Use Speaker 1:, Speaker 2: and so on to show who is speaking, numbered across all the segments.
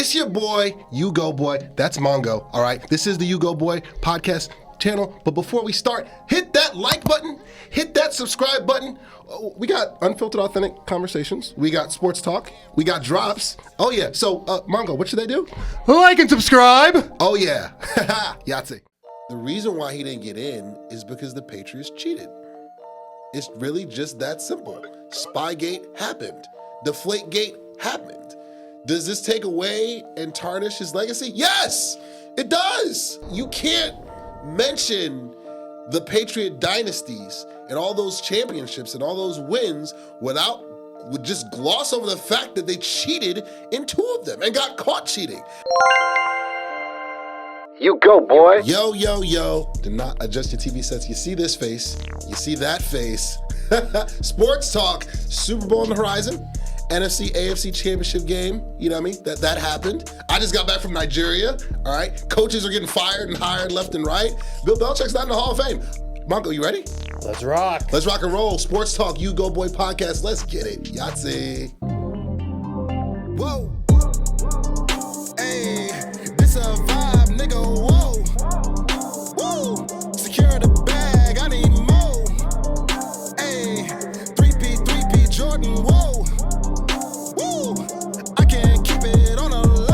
Speaker 1: It's your boy, U-Goboy. That's Mongo, all right? This is the U-Goboy podcast channel. But before we start, hit that like button, hit that subscribe button. We got unfiltered, authentic conversations. We got sports talk. We got drops. Oh, yeah. So, Mongo, what should they do?
Speaker 2: Like and subscribe.
Speaker 1: Oh, yeah. Yahtzee. The reason why he didn't get in is because the Patriots cheated. It's really just that simple. Spygate happened. Deflategate happened. Does this take away and tarnish his legacy? Yes, it does. You can't mention the Patriot dynasties and all those championships and all those wins would just gloss over the fact that they cheated in 2 of them and got caught cheating.
Speaker 3: You go, boy.
Speaker 1: Yo, yo, yo. Do not adjust your TV sets. You see this face. You see that face. Sports talk. Super Bowl on the horizon. NFC, AFC championship game. You know what I mean? That happened. I just got back from Nigeria. All right. Coaches are getting fired and hired left and right. Bill Belichick's not in the Hall of Fame. Mongo, you ready?
Speaker 2: Let's rock.
Speaker 1: Let's rock and roll. Sports talk, U-Goboy podcast. Let's get it. Yahtzee.
Speaker 4: Whoa. Hey, this a vibe, nigga. Whoa. Woo. Secure the bag. I need more. Hey, 3P, Jordan. Whoa. Woo. I can't keep it on a low.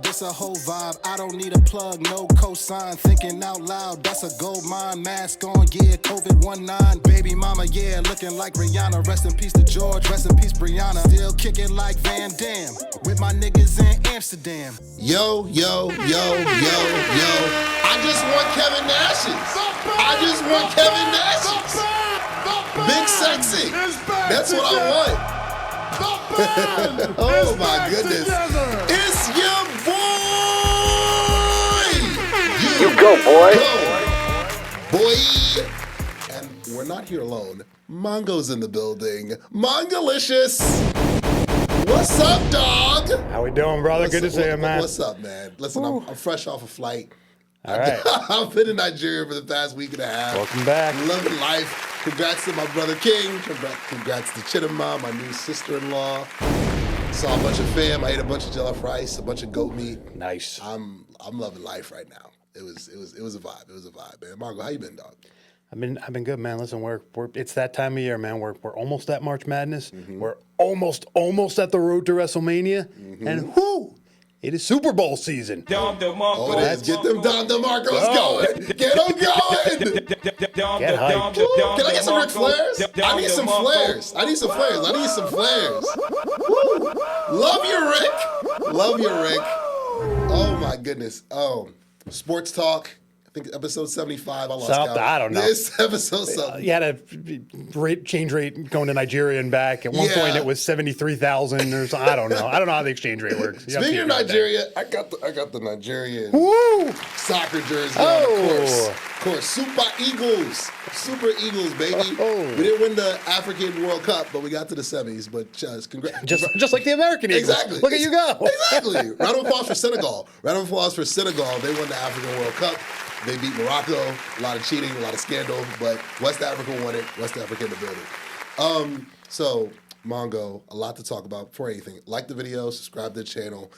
Speaker 4: This a whole vibe. I don't need a plug, no cosign. Thinking out loud, that's a gold mine. Mask on, yeah, COVID-19. Baby mama, yeah, looking like Rihanna. Rest in peace to George, rest in peace Brianna. Still kicking like Van Damme with my niggas in Amsterdam.
Speaker 1: Yo, yo, yo, yo, yo. I just want Kevin Nash's. I just want Kevin Nash's. Big sexy. That's what I want. Oh my goodness. It's your boy.
Speaker 3: You go, boy.
Speaker 1: Boy. And we're not here alone. Mongo's in the building. Mongolicious. What's up, dog?
Speaker 2: How we doing, brother? Good to see you, man.
Speaker 1: What's up, man? Listen, I'm fresh off a flight.
Speaker 2: All right.
Speaker 1: I've been in Nigeria for the past week and a half.
Speaker 2: Welcome back.
Speaker 1: Loving life. Congrats to my brother King. Congrats to Chidima, my new sister-in-law. Saw a bunch of fam. I ate a bunch of jollof rice, a bunch of goat meat.
Speaker 2: Nice.
Speaker 1: I'm loving life right now. It was a vibe. It was a vibe, man. Margo, how you been, dog?
Speaker 2: I've been good, man. Listen, we're it's that time of year, man. We're almost at March Madness. Mm-hmm. We're almost at the road to WrestleMania, and it is Super Bowl season.
Speaker 1: Oh, it is. Get them Don DeMarcos going. Get them going.
Speaker 2: Get hyped.
Speaker 1: Can I get some Ric Flairs? I need some flares. Woo. Love you, Rick. Love you, Rick. Oh, my goodness. Sports talk. I think episode 75. I lost count.
Speaker 2: I don't know.
Speaker 1: This episode 7.
Speaker 2: You had a change rate going to Nigeria and back. At one point, it was 73,000 or something. I don't know. I don't know how the exchange rate works.
Speaker 1: Speaking of Nigeria, I got the Nigerian soccer jersey
Speaker 2: on,
Speaker 1: of course. Super Eagles, baby. We didn't win the African World Cup, but we got to the semis. But congrats.
Speaker 2: Just like the American Eagles.
Speaker 1: Exactly.
Speaker 2: Look at you go.
Speaker 1: Exactly. Round of applause for Senegal. Round of applause for Senegal. They won the African World Cup. They beat Morocco. A lot of cheating, a lot of scandal, but West Africa won it. West Africa in the building. So, Mongo, a lot to talk about. Before anything, like the video, subscribe to the channel.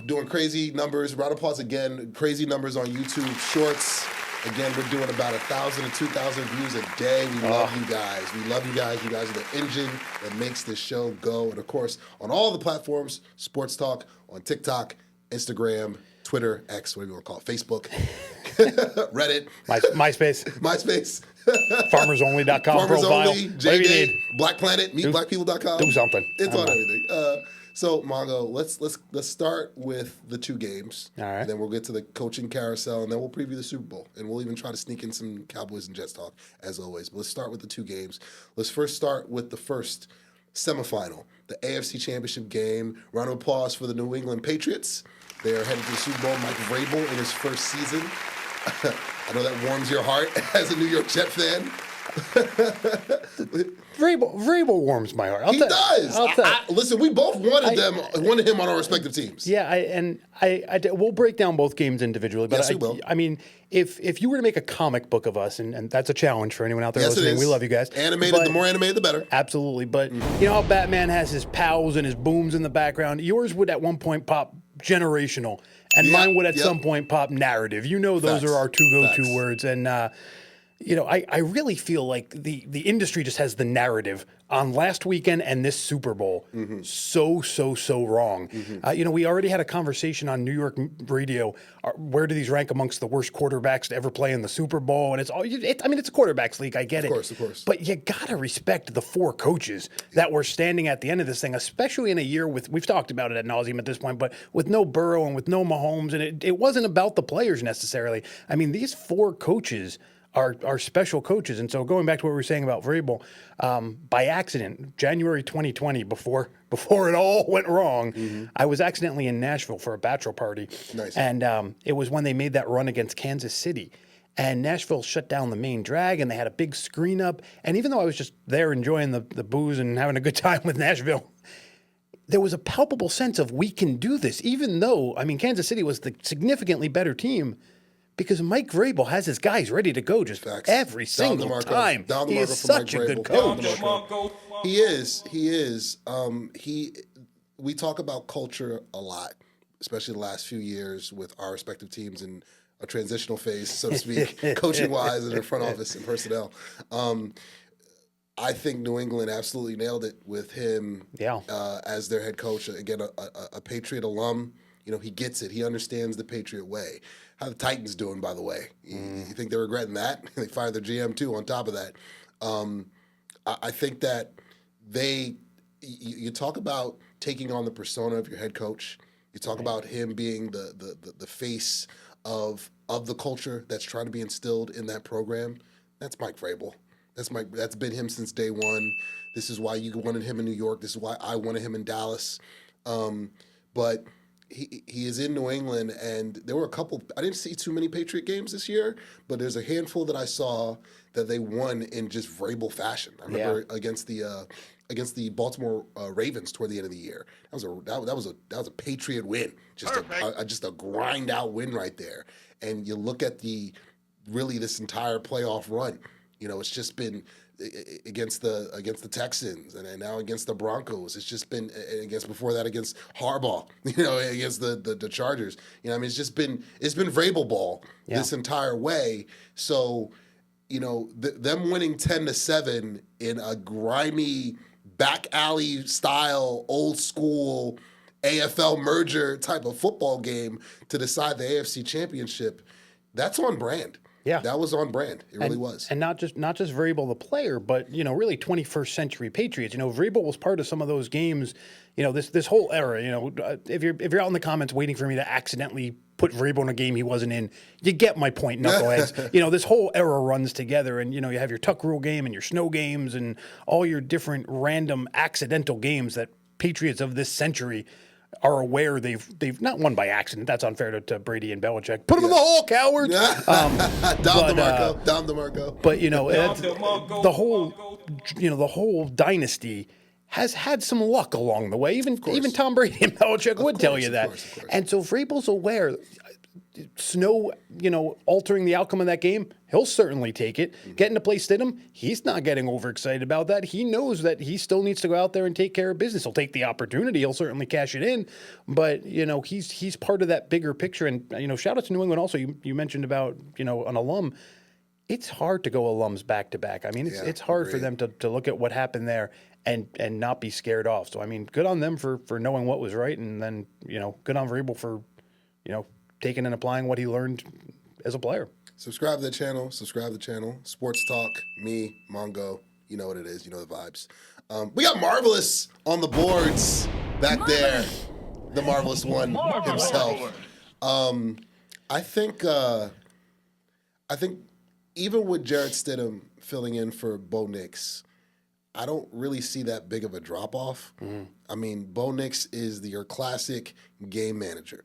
Speaker 1: Doing crazy numbers. Round of applause again. Crazy numbers on YouTube Shorts. Again, we're doing about 1,000 to 2,000 views a day. We love you guys. We love you guys. You guys are the engine that makes this show go. And of course, on all the platforms, Sports Talk, on TikTok, Instagram, Twitter, X, whatever you want to call it, Facebook, Reddit,
Speaker 2: MySpace, FarmersOnly.com
Speaker 1: Farmers
Speaker 2: profile.
Speaker 1: Only, JGate, Black Planet, MeetBlackPeople.com.
Speaker 2: Do something.
Speaker 1: It's on everything. So, Mongo, let's start with the 2 games.
Speaker 2: All right.
Speaker 1: And then we'll get to the coaching carousel, and then we'll preview the Super Bowl. And we'll even try to sneak in some Cowboys and Jets talk, as always. But let's start with the 2 games. Let's first start with the first semifinal, the AFC Championship game. Round of applause for the New England Patriots. They are headed to the Super Bowl. Mike Vrabel in his first season. I know that warms your heart as a New York Jet fan.
Speaker 2: Vrabel warms my heart.
Speaker 1: He does. Listen, we both wanted him on our respective teams.
Speaker 2: Yeah, we'll break down both games individually. But
Speaker 1: Yes, we will.
Speaker 2: I mean, if you were to make a comic book of us, and that's a challenge for anyone out there listening, we love you guys.
Speaker 1: Animated, the more animated, the better.
Speaker 2: Absolutely. But you know how Batman has his pals and his booms in the background? Yours would at one point pop generational, and mine would at some point pop narrative. You know those are our two go-to words. And you know, I really feel like the industry just has the narrative on last weekend and this Super Bowl so wrong. You know, we already had a conversation on New York radio. Where do these rank amongst the worst quarterbacks to ever play in the Super Bowl? And I mean, it's a quarterbacks league. I get it.
Speaker 1: Of course.
Speaker 2: But you got to respect the four coaches that were standing at the end of this thing, especially in a year we've talked about it ad nauseum at this point, but with no Burrow and with no Mahomes. And it wasn't about the players necessarily. I mean, these four coaches are special coaches. And so going back to what we were saying about Vrabel, by accident, January 2020, before it all went wrong, I was accidentally in Nashville for a bachelor party.
Speaker 1: Nice.
Speaker 2: And it was when they made that run against Kansas City. And Nashville shut down the main drag, and they had a big screen up. And even though I was just there enjoying the booze and having a good time with Nashville, there was a palpable sense of we can do this, even though, I mean, Kansas City was the significantly better team. Because Mike Vrabel has his guys ready to go just every single time. He is such a good coach.
Speaker 1: He is. We talk about culture a lot, especially the last few years with our respective teams in a transitional phase, so to speak, coaching-wise and in front office and personnel. I think New England absolutely nailed it with him as their head coach. Again, a Patriot alum. You know, he gets it. He understands the Patriot way. How the Titans doing, by the way? You think they're regretting that? They fired their GM, too, on top of that. I think that you talk about taking on the persona of your head coach. You talk about him being the face of the culture that's trying to be instilled in that program. That's Mike Vrabel. That's been him since day one. This is why you wanted him in New York. This is why I wanted him in Dallas. But he is in New England, and there were a couple. I didn't see too many Patriot games this year, but there's a handful that I saw that they won in just Vrabel fashion. I remember against the Baltimore Ravens toward the end of the year. That was a Patriot win, just a grind out win right there. And you look at this entire playoff run. You know, it's just been against the Texans and now against the Broncos. It's just been before that against Harbaugh, you know, against the Chargers. You know, I mean, it's been Vrabel ball this entire way. So, you know, them winning 10-7 in a grimy back alley style, old school AFL merger type of football game to decide the AFC championship, that's on brand. Yeah, that was on brand. It really was. And
Speaker 2: not just Vrabel the player, but, you know, really 21st century Patriots. You know, Vrabel was part of some of those games. You know, this whole era. You know, if you're out in the comments waiting for me to accidentally put Vrabel in a game he wasn't in, you get my point, knuckleheads. You know, this whole era runs together, and you know, you have your Tuck Rule game and your snow games and all your different random accidental games that Patriots of this century are aware they've not won by accident. That's unfair to Brady and Belichick. Put them in the hole, cowards.
Speaker 1: Dom DeMarco.
Speaker 2: But you know, the whole dynasty has had some luck along the way. Even Tom Brady and Belichick would tell you that.
Speaker 1: Of course.
Speaker 2: And so Vrabel's aware. Snow, you know, altering the outcome of that game, he'll certainly take it. Getting to play Stidham, he's not getting overexcited about that. He knows that he still needs to go out there and take care of business. He'll take the opportunity. He'll certainly cash it in. But, you know, he's part of that bigger picture. And, you know, shout out to New England also. You mentioned about, you know, an alum. It's hard to go alums back to back. I mean, it's hard for them to look at what happened there and not be scared off. So, I mean, good on them for knowing what was right. And then, you know, good on Vrabel for, you know, taking and applying what he learned as a player.
Speaker 1: Subscribe to the channel. Sports Talk, me, Mongo. You know what it is. You know the vibes. We got Marvelous on the boards back there. The Marvelous one himself. I think even with Jarrett Stidham filling in for Bo Nix, I don't really see that big of a drop-off. I mean, Bo Nix is your classic game manager.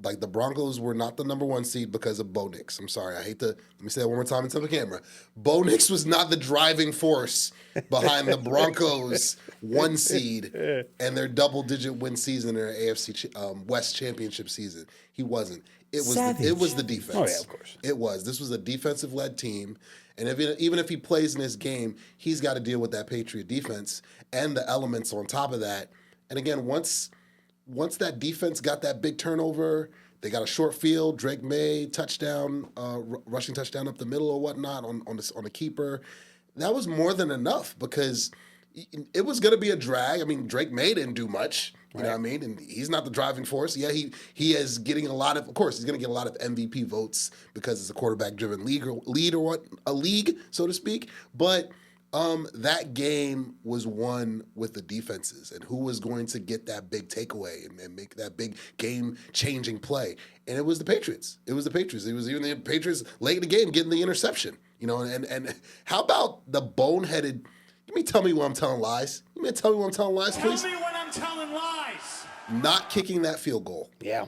Speaker 1: Like, the Broncos were not the #1 seed because of Bo Nix. I'm sorry. Let me say that one more time into the camera. Bo Nix was not the driving force behind the Broncos 1 seed and their double-digit win season in their AFC West championship season. He wasn't. It was the defense.
Speaker 2: Oh, yeah, of course.
Speaker 1: It was. This was a defensive-led team. And even if he plays in this game, he's got to deal with that Patriot defense and the elements on top of that. And again, once that defense got that big turnover, they got a short field, Drake May touchdown, rushing touchdown up the middle or whatnot on a keeper. That was more than enough because it was going to be a drag. I mean, Drake May didn't do much. You know what I mean? And he's not the driving force. Yeah, he is getting of course, he's going to get a lot of MVP votes because it's a quarterback-driven league, so to speak. But that game was won with the defenses and who was going to get that big takeaway and make that big game-changing play. And it was the Patriots. It was even the Patriots late in the game getting the interception. You know, and how about the boneheaded? Tell me when I'm telling lies. Tell me when I'm telling lies, please.
Speaker 3: Tell me when I'm telling lies.
Speaker 1: Not kicking that field goal.
Speaker 2: Yeah.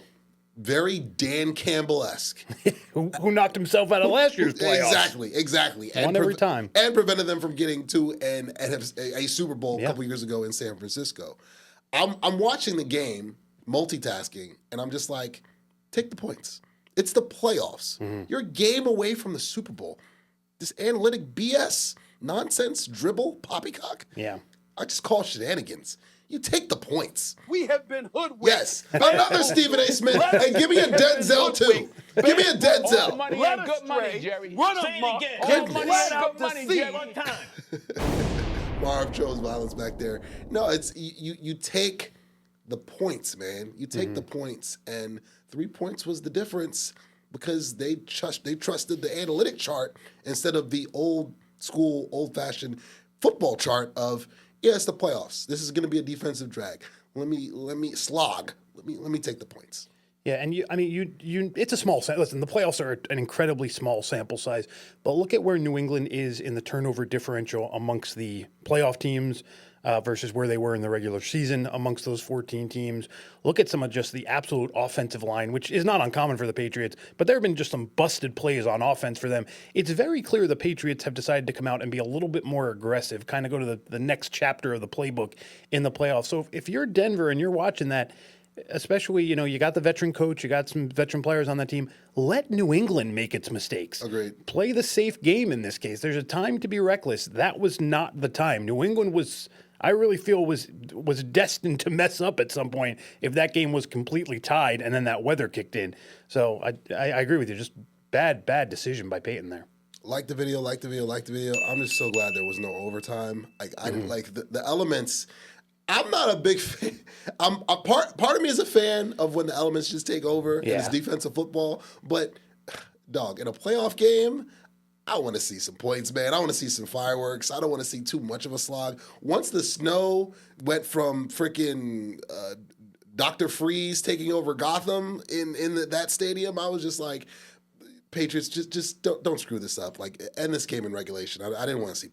Speaker 1: Very Dan Campbell-esque.
Speaker 2: who knocked himself out of last year's playoffs.
Speaker 1: Exactly.
Speaker 2: One every time.
Speaker 1: And prevented them from getting to a Super Bowl a couple years ago in San Francisco. I'm watching the game, multitasking, and I'm just like, take the points. It's the playoffs. Mm-hmm. You're a game away from the Super Bowl. This analytic BS, nonsense, dribble, poppycock.
Speaker 2: Yeah.
Speaker 1: I just call shenanigans. You take the points.
Speaker 3: We have been hoodwinked.
Speaker 1: Yes. Another Stephen A. Smith. Hey, give me a Denzel, too. Give me a Denzel.
Speaker 5: All money and good money, Jerry.
Speaker 3: Run them again.
Speaker 5: All money and good money, Jerry.
Speaker 3: One time.
Speaker 1: Marv chose violence back there. No, it's you take the points, man. You take the points, and 3 points was the difference because they trusted the analytic chart instead of the old school, old-fashioned football chart of, yeah, it's the playoffs. This is going to be a defensive drag. Let me slog. Let me take the points.
Speaker 2: Yeah, and it's a small sample. Listen, the playoffs are an incredibly small sample size, but look at where New England is in the turnover differential amongst the playoff teams versus where they were in the regular season amongst those 14 teams. Look at some of just the absolute offensive line, which is not uncommon for the Patriots, but there have been just some busted plays on offense for them. It's very clear the Patriots have decided to come out and be a little bit more aggressive, kind of go to the next chapter of the playbook in the playoffs. So if you're Denver and you're watching that, especially, you got the veteran coach, you got some veteran players on that team, let New England make its mistakes.
Speaker 1: Agreed.
Speaker 2: Play the safe game in this case. There's a time to be reckless. That was not the time. New England I really feel was destined to mess up at some point if that game was completely tied and then that weather kicked in. So I agree with you. Just bad decision by Peyton there.
Speaker 1: Like the video. I'm just so glad there was no overtime. I didn't like the elements. I'm not a big fan. Part of me is a fan of when the elements just take over in this defensive football. But, dog, in a playoff game, I want to see some points, man. I want to see some fireworks. I don't want to see too much of a slog. Once the snow went from freaking Dr. Freeze taking over Gotham in that stadium, I was just like, Patriots, just don't screw this up. Like, end this game in regulation. I didn't want to see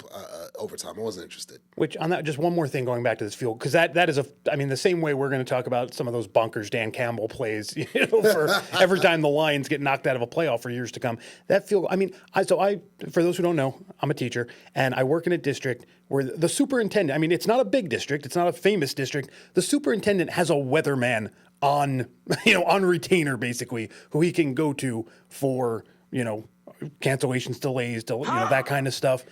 Speaker 1: overtime. I wasn't interested.
Speaker 2: Which, on that, just one more thing going back to this field, because that is the same way we're going to talk about some of those bonkers Dan Campbell plays, for every time the Lions get knocked out of a playoff for years to come. That field, for those who don't know, I'm a teacher, and I work in a district where the superintendent, it's not a big district, it's not a famous district. The superintendent has a weatherman on retainer, basically, who he can go to for, cancellations, delays, that kind of stuff.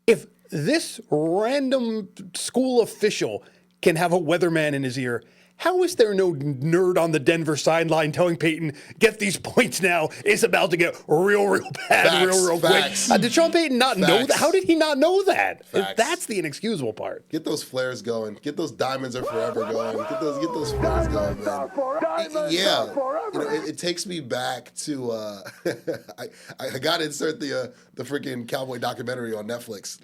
Speaker 2: If this random school official can have a weatherman in his ear, how is there no nerd on the Denver sideline telling Peyton, get these points now? It's about to get real bad, real quick. Did Sean Payton not know that? How did he not know that? That's the inexcusable part.
Speaker 1: Get those flares going. Get those diamonds are forever going. Get those flares going, man. It takes me back to I got to insert the freaking cowboy documentary on Netflix,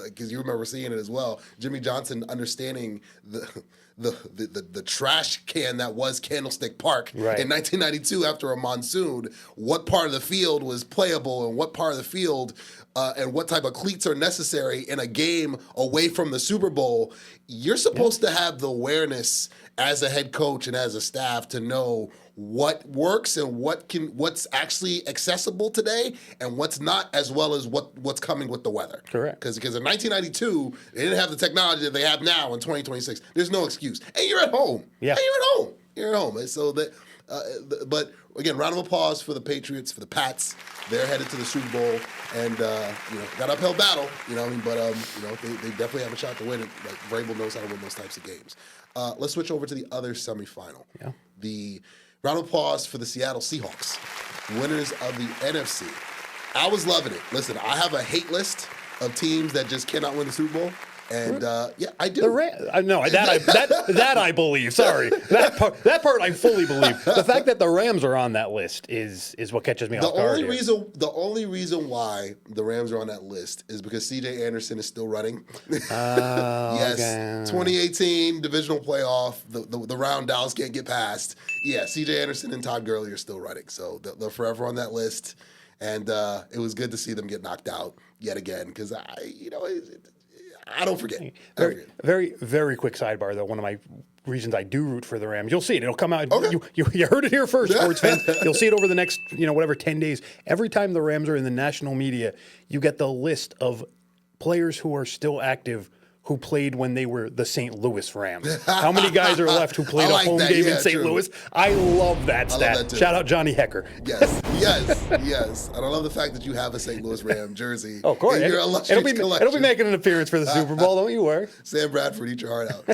Speaker 1: because you remember seeing it as well. Jimmy Johnson understanding the trash can that was Candlestick Park in 1992 after a monsoon, what part of the field was playable and what part of the field and what type of cleats are necessary in a game away from the Super Bowl, you're supposed to have the awareness as a head coach and as a staff to know what works and what's actually accessible today and what's not, as well as what's coming with the weather.
Speaker 2: Correct.
Speaker 1: Because in 1992, they didn't have the technology that they have now in 2026. There's no excuse. And you're at home.
Speaker 2: Yeah.
Speaker 1: And you're at home. You're at home. And so that, but again, round of applause for the Patriots, for the Pats. They're headed to the Super Bowl, and got uphill battle. But they definitely have a shot to win it. Like Vrabel knows how to win those types of games. Let's switch over to the other semifinal.
Speaker 2: Yeah.
Speaker 1: The round of applause for the Seattle Seahawks, winners of the NFC. I was loving it. Listen, I have a hate list of teams that just cannot win the Super Bowl. And yeah, I do.
Speaker 2: No, that I believe. Sorry, that part I fully believe. The fact that the Rams are on that list is what catches me off guard.
Speaker 1: The only reason why the Rams are on that list is because C.J. Anderson is still running. Yes, okay. 2018 divisional playoff. The round Dallas can't get past. Yeah, C.J. Anderson and Todd Gurley are still running, so they're forever on that list. And it was good to see them get knocked out yet again because I don't forget.
Speaker 2: Very, very quick sidebar, though. One of my reasons I do root for the Rams. You'll see it. It'll come out.
Speaker 1: Okay.
Speaker 2: You heard it here first, sports fans. You'll see it over the next, 10 days. Every time the Rams are in the national media, you get the list of players who are still active who played when they were the St. Louis Rams. How many guys are left who played a home game in St. Louis? I love that stat.
Speaker 1: Love that
Speaker 2: Shout out Johnny Hecker.
Speaker 1: Yes. And I love the fact that you have a St. Louis Ram jersey.
Speaker 2: Oh, of course.
Speaker 1: In your illustrious collection.
Speaker 2: It'll be making an appearance for the Super Bowl, don't you worry.
Speaker 1: Sam Bradford, eat your heart out.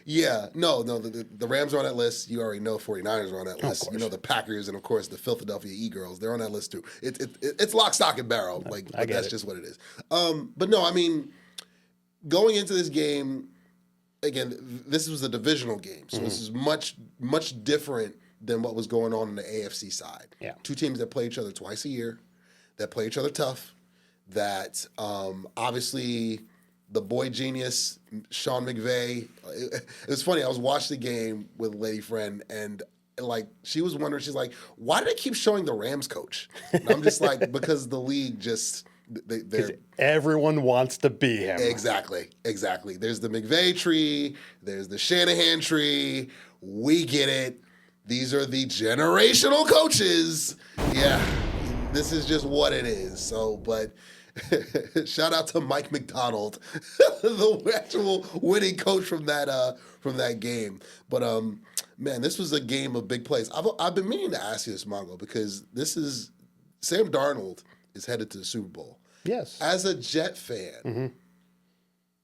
Speaker 1: The Rams are on that list. You already know 49ers are on that list. You know the Packers and, of course, the Philadelphia E-Girls. They're on that list, too. It's lock, stock, and barrel. That's just what it is. But no, I mean, going into this game, again, this was a divisional game. So this is much, much different than what was going on the AFC side.
Speaker 2: Yeah.
Speaker 1: Two teams that play each other twice a year, that play each other tough, that obviously the boy genius, Sean McVay. It was funny. I was watching the game with a lady friend, and she was wondering, she's like, why do they keep showing the Rams coach? And I'm just like, because the league just...
Speaker 2: everyone wants to be him.
Speaker 1: Exactly. There's the McVay tree. There's the Shanahan tree. We get it. These are the generational coaches. Yeah, this is just what it is. So, but shout out to Mike McDonald, the actual winning coach from that game. But man, this was a game of big plays. I've been meaning to ask you this, Mongo, because this is Sam Darnold is headed to the Super Bowl.
Speaker 2: Yes.
Speaker 1: As a Jet fan,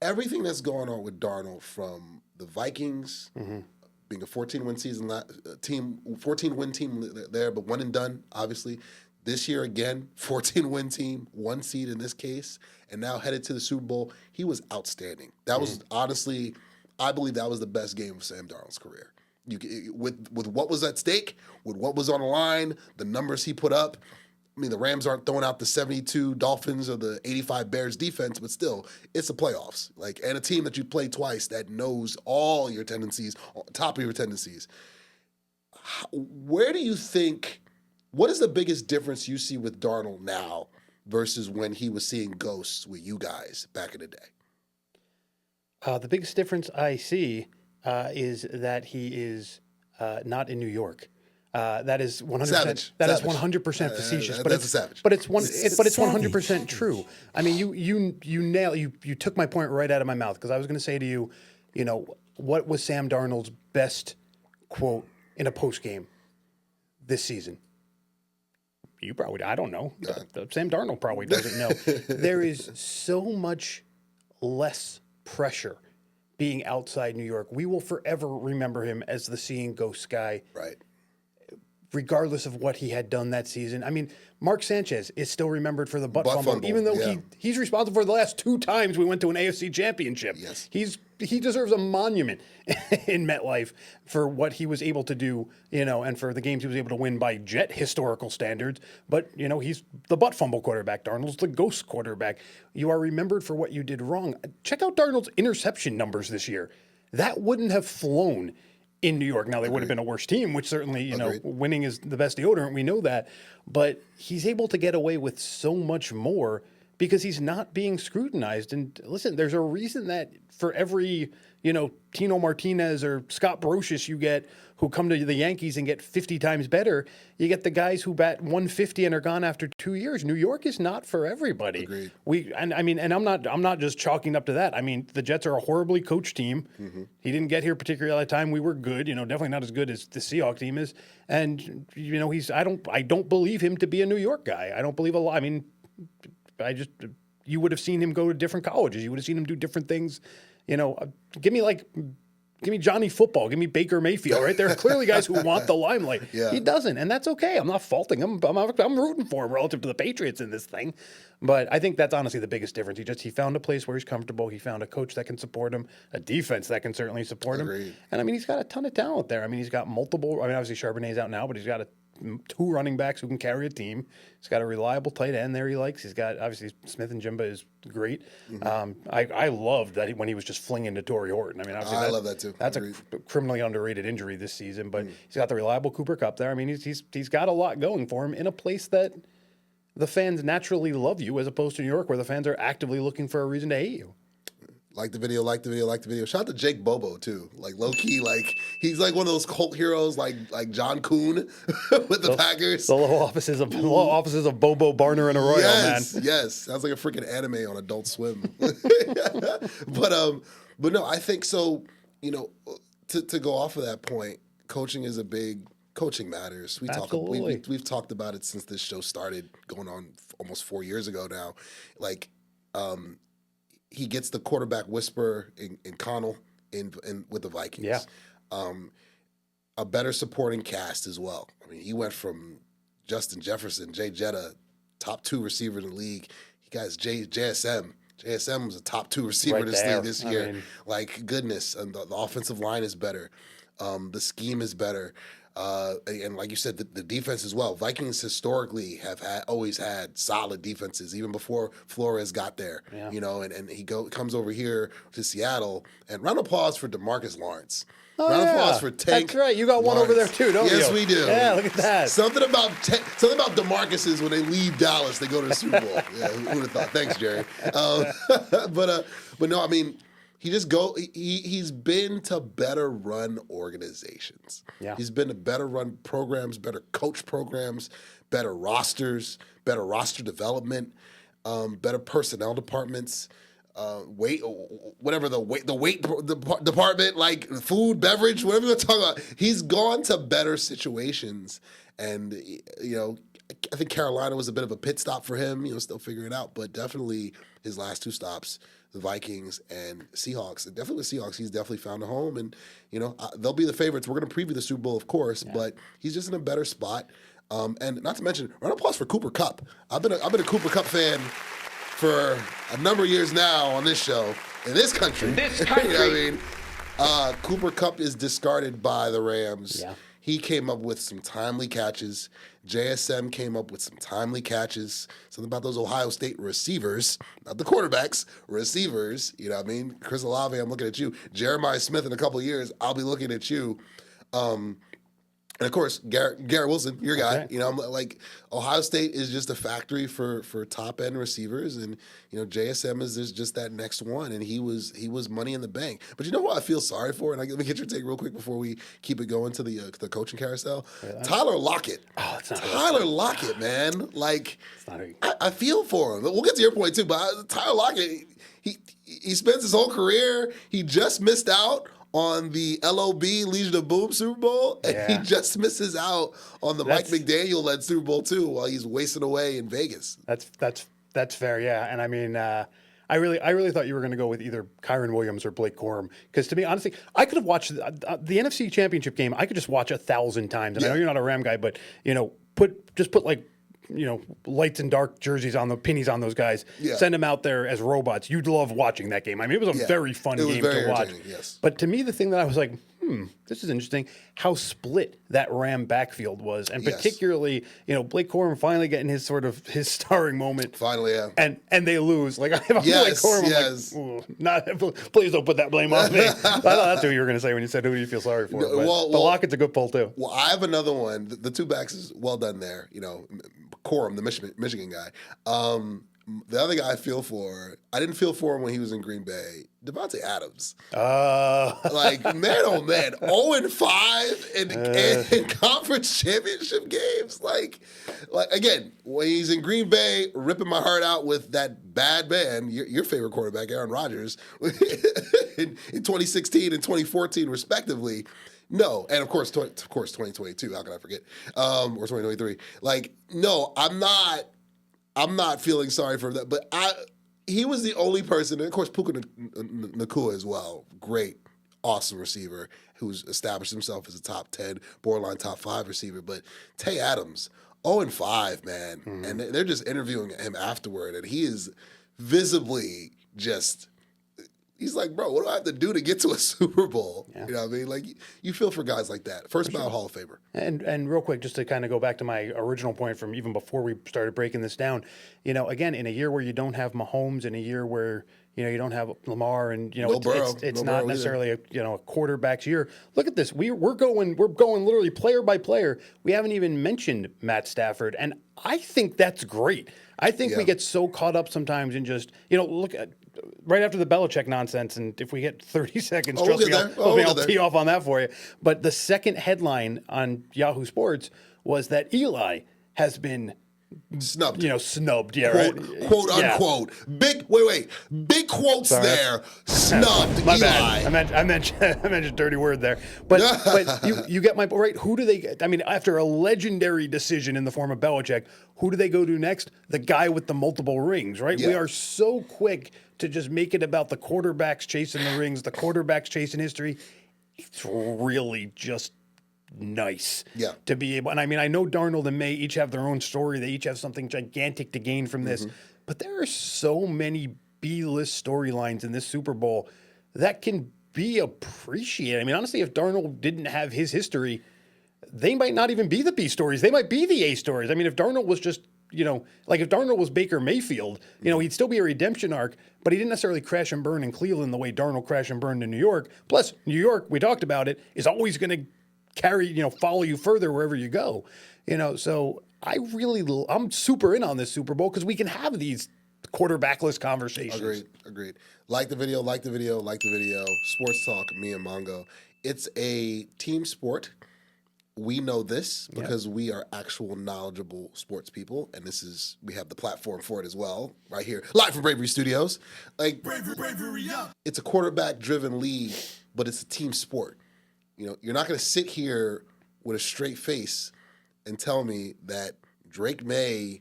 Speaker 1: everything that's going on with Darnold, from the Vikings being a 14-win team, 14-win team there, but one and done, obviously. This year again, 14-win team, 1 seed in this case, and now headed to the Super Bowl. He was outstanding. That was honestly, I believe that was the best game of Sam Darnold's career. With what was at stake, with what was on the line, the numbers he put up. I mean, the Rams aren't throwing out the 72 Dolphins or the 85 Bears defense, but still, it's the playoffs. And a team that you play twice that knows all your tendencies, top of your tendencies. Where do you think, what is the biggest difference you see with Darnold now versus when he was seeing ghosts with you guys back in the day?
Speaker 2: The biggest difference I see is that he is not in New York. That is 100%.
Speaker 1: Savage.
Speaker 2: That is 100% facetious.
Speaker 1: That's a savage.
Speaker 2: But it's 100% true. I mean, you took my point right out of my mouth, because I was going to say to you, what was Sam Darnold's best quote in a post game this season? You probably, I don't know. Sam Darnold probably doesn't know. There is so much less pressure being outside New York. We will forever remember him as the seeing ghosts guy.
Speaker 1: Right.
Speaker 2: Regardless of what he had done that season. I mean, Mark Sanchez is still remembered for the butt fumble, even though he's responsible for the last 2 times we went to an AFC championship.
Speaker 1: Yes.
Speaker 2: He deserves a monument in MetLife for what he was able to do, and for the games he was able to win by Jet historical standards. But, he's the butt fumble quarterback. Darnold's the ghost quarterback. You are remembered for what you did wrong. Check out Darnold's interception numbers this year. That wouldn't have flown in New York. Now, they would have been a worse team, which certainly, winning is the best deodorant. We know that. But he's able to get away with so much more because he's not being scrutinized. And listen, there's a reason that for every, Tino Martinez or Scott Brocious you get who come to the Yankees and get 50 times better, you get the guys who bat 150 and are gone after 2 years. New York is not for everybody.
Speaker 1: Agreed.
Speaker 2: I'm not just chalking up to that. I mean, the Jets are a horribly coached team. He didn't get here particularly at the time we were good, definitely not as good as the Seahawks team is. And I don't believe him to be a New York guy. I don't believe a lot. I mean, you would have seen him go to different colleges. You would have seen him do different things. Give me Johnny Football. Give me Baker Mayfield, right? There are clearly guys who want the limelight.
Speaker 1: Yeah.
Speaker 2: He doesn't, and that's okay. I'm not faulting him. I'm rooting for him relative to the Patriots in this thing. But I think that's honestly the biggest difference. He found a place where he's comfortable. He found a coach that can support him, a defense that can certainly support him. And, he's got a ton of talent there. He's got multiple – obviously Charbonnet's out now, but he's got two running backs who can carry a team. He's got a reliable tight end there he likes. He's got, obviously, Smith and Jimba is great. I loved that when he was just flinging to Torrey Horton. Obviously,
Speaker 1: I love that too.
Speaker 2: That's a criminally underrated injury this season, but he's got the reliable Cooper Kupp there. He's got a lot going for him in a place that the fans naturally love you, as opposed to New York, where the fans are actively looking for a reason to hate you.
Speaker 1: Like the video. Shout out to Jake Bobo too. Low key, he's like one of those cult heroes, like John Kuhn with the Packers.
Speaker 2: The low offices of Bobo, Barner, and Arroyo, man.
Speaker 1: Yes, sounds like a freaking anime on Adult Swim. But no, I think so. To go off of that point, coaching is a big. Coaching matters. We've talked about it since this show started, going on almost 4 years ago now. He gets the quarterback whisperer in Connell with the Vikings.
Speaker 2: Yeah.
Speaker 1: A better supporting cast as well. He went from Justin Jefferson, Jay Jetta, top 2 receiver in the league. He got his JSM. JSM was a top 2 receiver in this league this year. Goodness. And the offensive line is better. The scheme is better. And like you said, the defense as well. Vikings historically have always had solid defenses, even before Flores got there. Yeah. And he comes over here to Seattle. And round of applause for DeMarcus Lawrence. Round of applause for Tank.
Speaker 2: That's right. You got one over there too, don't you?
Speaker 1: Yes, we do.
Speaker 2: Yeah, look at that.
Speaker 1: Something about DeMarcus is when they leave Dallas, they go to the Super Bowl. Yeah, who would have thought? Thanks, Jerry. But no, he's been to better run organizations. Yeah. He's been to better run programs, better coach programs, better rosters, better roster development, better personnel departments, weight department, like food, beverage, whatever you're talking about. He's gone to better situations, and I think Carolina was a bit of a pit stop for him. Still figuring it out, but definitely his last 2 stops, the Vikings and Seahawks. And definitely with Seahawks, he's definitely found a home. And, they'll be the favorites. We're going to preview the Super Bowl, of course, but he's just in a better spot. And not to mention, round of applause for Cooper Kupp. I've been a Cooper Kupp fan for a number of years now on this show, in this country. Cooper Kupp is discarded by the Rams. Yeah. He came up with some timely catches. JSM came up with some timely catches. Something about those Ohio State receivers, not the quarterbacks, receivers. Chris Olave, I'm looking at you. Jeremiah Smith, in a couple of years, I'll be looking at you. And of course, Garrett Wilson, your guy. Okay. Ohio State is just a factory for top end receivers, and JSM is just that next one, and he was money in the bank. But you know what I feel sorry for, and let me get your take real quick before we keep it going to the coaching carousel. Yeah. Tyler Lockett. Oh, it's not Tyler Lockett, man. I feel for him. We'll get to your point too, but Tyler Lockett, he spends his whole career. He just missed out on the LOB Legion of Boom Super Bowl, and he just misses out on the Mike McDaniel-led Super Bowl too, while he's wasting away in Vegas.
Speaker 2: That's fair, yeah. And I really thought you were going to go with either Kyron Williams or Blake Corum, because to me, honestly, I could have watched the NFC Championship game. I could just watch 1,000 times. And I know you're not a Ram guy, but put lights and dark jerseys on the pennies on those guys. Yeah. Send them out there as robots. You'd love watching that game. It was a very fun game to watch.
Speaker 1: Yes.
Speaker 2: But to me, the thing that I was like, this is interesting, how split that Ram backfield was. And particularly, Blake Corum finally getting his starring moment.
Speaker 1: Finally, yeah.
Speaker 2: And they lose. Like, I'm Blake Corum, I'm like, please don't put that blame on me. I thought that's what you were going to say when you said, who do you feel sorry for? But Lockett's a good pull, too.
Speaker 1: Well, I have another one. The 2 backs is well done there. Corum, the Michigan guy. The other guy I feel for, I didn't feel for him when he was in Green Bay. Devontae Adams. Like, man, oh man, 0-5 in conference championship games. Like again, when he's in Green Bay, ripping my heart out with that bad man, your favorite quarterback, Aaron Rodgers, in 2016 and 2014, respectively. No, and of course 2022. How can I forget? Or 2023. Like, no, I'm not feeling sorry for that, but he was the only person, and of course Puka Nacua as well, great, awesome receiver who's established himself as a top 10, borderline top 5 receiver. But Tay Adams, 0-5, man, and they're just interviewing him afterward, and he is visibly just. He's like, bro, what do I have to do to get to a Super Bowl? Yeah. You know what I mean? Like, you feel for guys like that. First ballot Hall of Famer. And
Speaker 2: real quick, just to kind of go back to my original point from even before we started breaking this down, again, in a year where you don't have Mahomes, in a year where, you don't have Lamar, and, it's not necessarily a quarterback's year. Look at this. We're going literally player by player. We haven't even mentioned Matt Stafford, and I think that's great. I think we get so caught up sometimes in just, look at right after the Belichick nonsense, and if we get 30 seconds, trust me, I'll tee off on that for you. But the second headline on Yahoo Sports was that Eli has been
Speaker 1: snubbed.
Speaker 2: Snubbed. Yeah, right.
Speaker 1: Quote unquote. Big quotes there. Snubbed.
Speaker 2: My
Speaker 1: Eli.
Speaker 2: bad. I mentioned a dirty word there. But you get my point, right? Who do they get? I mean, after a legendary decision in the form of Belichick, who do they go to next? The guy with the multiple rings, right? Yeah. We are so quick to just make it about the quarterbacks chasing the rings, the quarterbacks chasing history. It's really just nice to be able. And I mean, I know Darnold and May each have their own story. They each have something gigantic to gain from this. But there are so many B-list storylines in this Super Bowl that can be appreciated. I mean, honestly, if Darnold didn't have his history, they might not even be the B stories. They might be the A stories. I mean, if Darnold was just, like if Darnold was Baker Mayfield, he'd still be a redemption arc, but he didn't necessarily crash and burn in Cleveland the way Darnold crashed and burned in New York. Plus, New York, we talked about it, is always going to carry, follow you further wherever you go. So I'm super in on this Super Bowl because we can have these quarterbackless conversations.
Speaker 1: Agreed. Like the video. Sports Talk, me and Mongo. It's a team sport. We know this because we are actual knowledgeable sports people, and we have the platform for it as well, right here, live from Bravery Studios. Like, bravery up. It's a quarterback-driven league, but it's a team sport. You're not going to sit here with a straight face and tell me that Drake May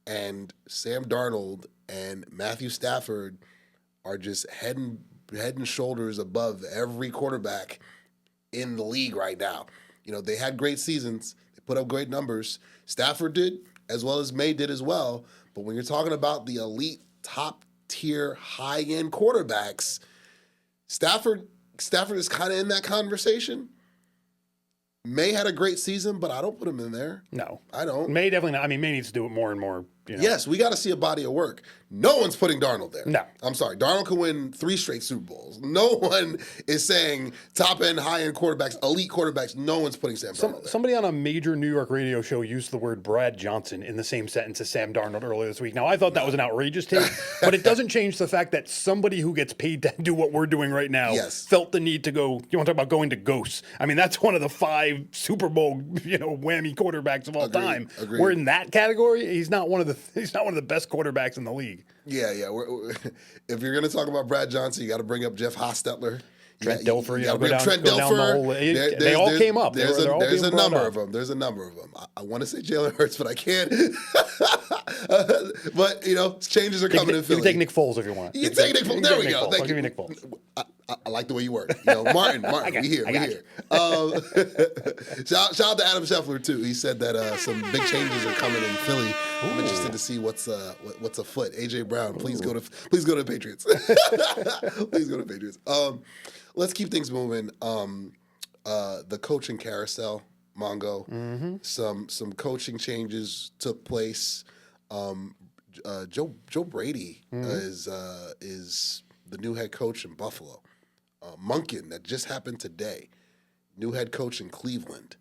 Speaker 1: and Sam Darnold and Matthew Stafford are just head and shoulders above every quarterback in the league right now. They had great seasons. They put up great numbers. Stafford did, as well as May did as well. But when you're talking about the elite, top-tier, high-end quarterbacks, Stafford is kind of in that conversation. May had a great season, but I don't put him in there.
Speaker 2: No.
Speaker 1: I don't.
Speaker 2: May definitely not. I mean, May needs to do it more and more.
Speaker 1: Yes, we got to see a body of work. No one's putting Darnold there.
Speaker 2: No.
Speaker 1: I'm sorry. Darnold can win 3 straight Super Bowls. No one is saying top-end, high-end quarterbacks, elite quarterbacks. No one's putting Sam Darnold there.
Speaker 2: Somebody on a major New York radio show used the word Brad Johnson in the same sentence as Sam Darnold earlier this week. Now, I thought that was an outrageous take, but it doesn't change the fact that somebody who gets paid to do what we're doing right now felt the need to go. You want to talk about going to ghosts? I mean, that's one of the 5 Super Bowl, whammy quarterbacks of all time.
Speaker 1: Agreed.
Speaker 2: We're in that category. He's not one of the best quarterbacks in the league.
Speaker 1: Yeah. If you're going to talk about Brad Johnson, you got to bring up Jeff Hostetler.
Speaker 2: Trent Dilfer.
Speaker 1: You got to bring up Trent Dilfer.
Speaker 2: They all came up.
Speaker 1: There's a number of them. There's a number of them. I want to say Jalen Hurts, but I can't. But, changes are coming in Philly.
Speaker 2: You can take Nick Foles if you want.
Speaker 1: You can take Nick Foles. There we go.
Speaker 2: I'll give you Nick Foles.
Speaker 1: I like the way you work. Martin, we here. Shout out to Adam Scheffler too. He said that some big changes are coming in Philly. I'm interested to see what's afoot. AJ Brown, please go to the Patriots. Please go to Patriots. Let's keep things moving. The coaching carousel, Mongo. Some coaching changes took place. Joe Brady is the new head coach in Buffalo. Monken, that just happened today. New head coach in Cleveland.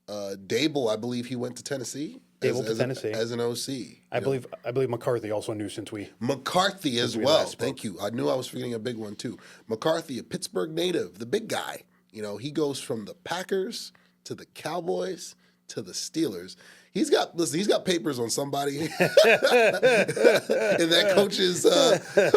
Speaker 1: Dable, I believe he went to Tennessee.
Speaker 2: Stable to Tennessee.
Speaker 1: As an OC.
Speaker 2: I believe McCarthy also knew since we.
Speaker 1: McCarthy as well. Thank you. I knew I was forgetting a big one too. McCarthy, a Pittsburgh native, the big guy. He goes from the Packers to the Cowboys to the Steelers. He's got papers on somebody in that coach's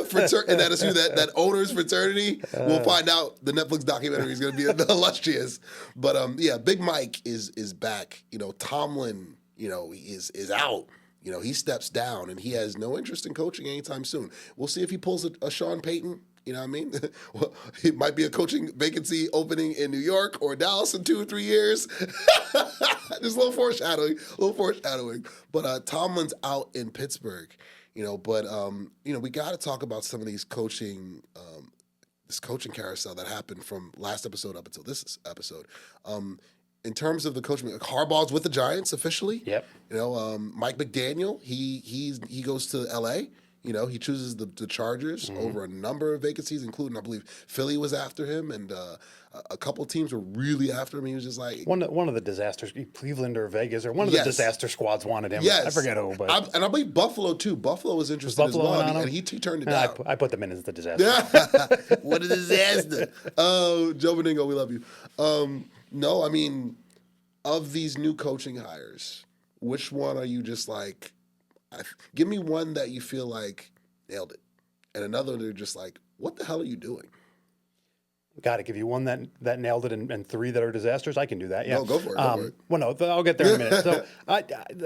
Speaker 1: fraternity, that owner's fraternity. We'll find out. The Netflix documentary is going to be illustrious. But Big Mike is back. Tomlin, is out. He steps down and he has no interest in coaching anytime soon. We'll see if he pulls a Sean Payton. You know what I mean? Well, it might be a coaching vacancy opening in New York or Dallas in 2 or 3 years. Just a little foreshadowing. But Tomlin's out in Pittsburgh, But we got to talk about some of these this coaching carousel that happened from last episode up until this episode. In terms of the coaching, Harbaugh's with the Giants officially.
Speaker 2: Yep.
Speaker 1: Mike McDaniel, he goes to L.A. He chooses the Chargers over a number of vacancies, including, I believe, Philly was after him, and a couple teams were really after him. He was just like...
Speaker 2: One of the disasters, Cleveland or Vegas, or one of the disaster squads wanted him.
Speaker 1: Yes.
Speaker 2: I forget who, but...
Speaker 1: And I believe Buffalo, too. Buffalo was interested as well, and he turned it down.
Speaker 2: I put them in as the disaster.
Speaker 1: What a disaster. Joe Beningo, we love you. No, I mean, of these new coaching hires, which one are you just like... Give me one that you feel like nailed it, and another they're just like, what the hell are you doing?
Speaker 2: Got to give you one that nailed it, and 3 that are disasters. I can do that. Yeah,
Speaker 1: no, go for it.
Speaker 2: Well, no, I'll get there in a minute. So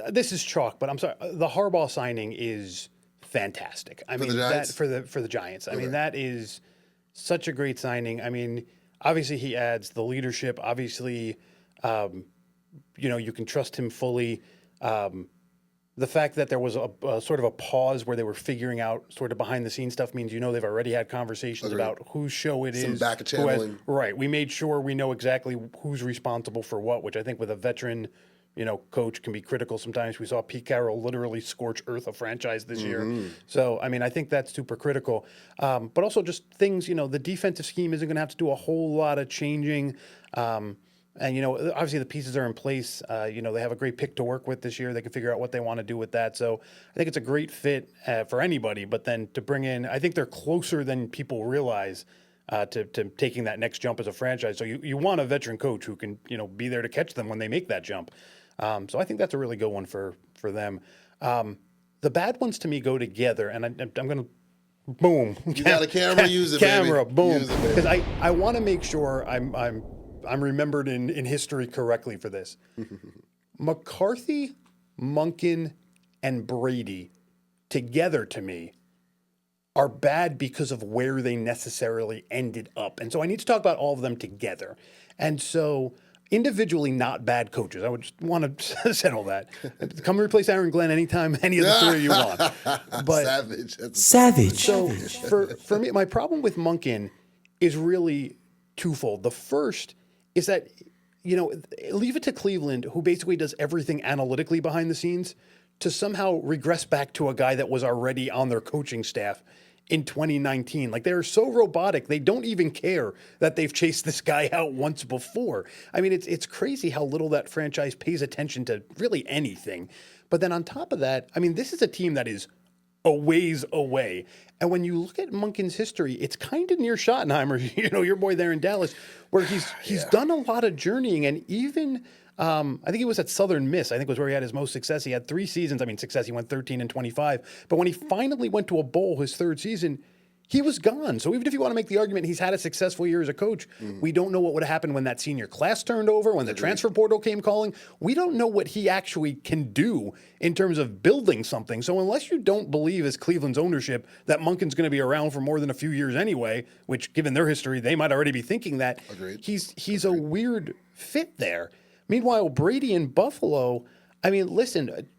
Speaker 2: this is chalk, but I'm sorry. The Harbaugh signing is fantastic. I mean, that for the Giants. I mean, that is such a great signing. I mean, obviously he adds the leadership. Obviously, you can trust him fully. The fact that there was a sort of a pause where they were figuring out sort of behind the scenes stuff means they've already had conversations about whose show it is.
Speaker 1: Some back channeling.
Speaker 2: Right. We made sure we know exactly who's responsible for what, which I think with a veteran, coach can be critical sometimes. We saw Pete Carroll literally scorch earth a franchise this year. So, I mean, I think that's super critical. But also just things, the defensive scheme isn't going to have to do a whole lot of changing. And, obviously the pieces are in place. They have a great pick to work with this year. They can figure out what they want to do with that. So I think it's a great fit for anybody. But then to bring in, I think they're closer than people realize to taking that next jump as a franchise. So you want a veteran coach who can, be there to catch them when they make that jump. So I think that's a really good one for them. The bad ones to me go together. And I'm going to, boom.
Speaker 1: You got a camera, use it,
Speaker 2: camera,
Speaker 1: baby.
Speaker 2: boom. Because I want to make sure I'm remembered in history correctly for this. McCarthy, Monken, and Brady together to me are bad because of where they necessarily ended up. And so I need to talk about all of them together. And so individually, not bad coaches. I would just want to settle that. Come replace Aaron Glenn anytime any of the 3 you want. But
Speaker 1: Savage.
Speaker 2: So for me, my problem with Monken is really twofold. The first is that, leave it to Cleveland, who basically does everything analytically behind the scenes, to somehow regress back to a guy that was already on their coaching staff in 2019. Like, they're so robotic, they don't even care that they've chased this guy out once before. I mean, it's crazy how little that franchise pays attention to really anything. But then on top of that, I mean, this is a team that is a ways away. And when you look at Monken's history, it's kind of near Schottenheimer, your boy there in Dallas, where he's done a lot of journeying. And even, I think he was at Southern Miss, I think was where he had his most success. He had 3 seasons. I mean, success, he went 13-25. But when he finally went to a bowl his 3rd season, he was gone. So even if you want to make the argument he's had a successful year as a coach, we don't know what would have happened when that senior class turned over, when the transfer portal came calling. We don't know what he actually can do in terms of building something. So unless you don't believe as Cleveland's ownership that Monken's going to be around for more than a few years anyway, which given their history, they might already be thinking that, he's a weird fit there. Meanwhile, Brady in Buffalo, I mean, listen,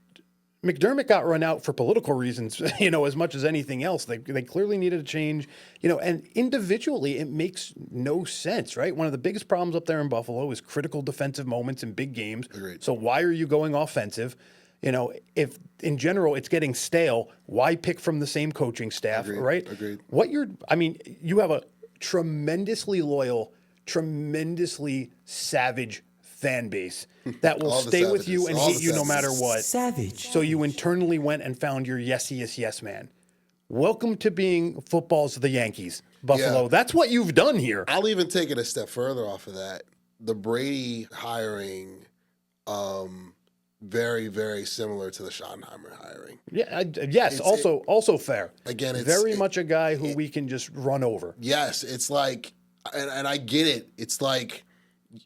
Speaker 2: McDermott got run out for political reasons, as much as anything else. They clearly needed a change, and individually it makes no sense, right? One of the biggest problems up there in Buffalo is critical defensive moments in big games.
Speaker 1: Agreed.
Speaker 2: So why are you going offensive? If in general it's getting stale, why pick from the same coaching staff, right?
Speaker 1: Agreed.
Speaker 2: You have a tremendously loyal, tremendously savage fan base that will
Speaker 1: All the
Speaker 2: stay with you
Speaker 1: savages,
Speaker 2: and
Speaker 1: all
Speaker 2: hate
Speaker 1: the
Speaker 2: you no
Speaker 1: savages.
Speaker 2: matter what.
Speaker 6: Savage.
Speaker 2: So you internally went and found your yes man. Welcome to being football's the Yankees, Buffalo.
Speaker 1: Yeah.
Speaker 2: That's what you've done here.
Speaker 1: I'll even take it a step further off of that. The Brady hiring, very, very similar to the Schottenheimer hiring.
Speaker 2: Yeah, yes. Also fair.
Speaker 1: Again, it's
Speaker 2: very much a guy who we can just run over.
Speaker 1: Yes, it's like, and I get it. It's like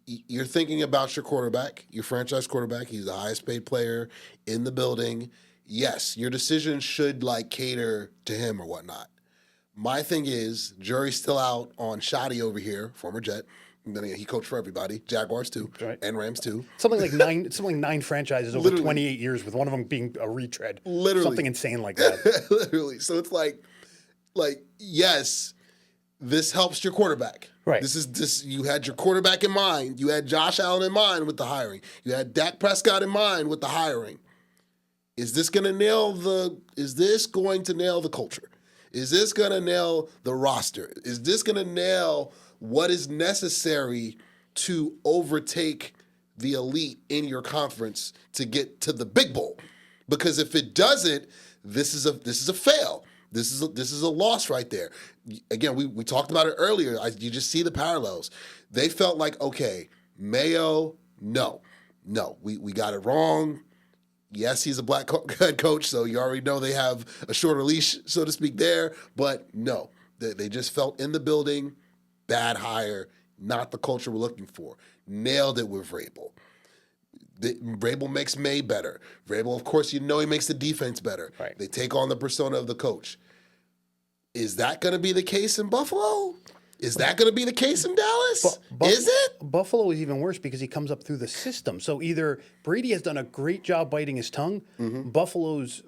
Speaker 1: you're thinking about your quarterback, your franchise quarterback. He's the highest paid player in the building. Yes, your decision should like cater to him or whatnot. My thing is, jury's still out on Shotty over here, former Jet. And then he coached for everybody, Jaguars too,
Speaker 2: Right.
Speaker 1: and Rams too.
Speaker 2: Something like nine franchises over 28 years, with one of them being a retread.
Speaker 1: Literally.
Speaker 2: Something insane like that.
Speaker 1: Literally. So it's like yes, this helps your quarterback.
Speaker 2: Right.
Speaker 1: This. You had your quarterback in mind. You had Josh Allen in mind with the hiring. You had Dak Prescott in mind with the hiring. Is this going to nail the culture? Is this going to nail the roster? Is this going to nail what is necessary to overtake the elite in your conference to get to the big bowl? Because if it doesn't, this is a fail. This is a loss right there. Again, we talked about it earlier. You just see the parallels. They felt like, okay, Mayo, no, we got it wrong. Yes, he's a black head coach, so you already know they have a shorter leash, so to speak, there. But no, they just felt in the building, bad hire, not the culture we're looking for. Nailed it with Vrabel. Vrabel makes May better. Vrabel, of course, he makes the defense better.
Speaker 2: Right.
Speaker 1: They take on the persona of the coach. Is that going to be the case in Buffalo? Is that going to be the case in Dallas? Is it?
Speaker 2: Buffalo is even worse because he comes up through the system. So either Brady has done a great job biting his tongue, Buffalo's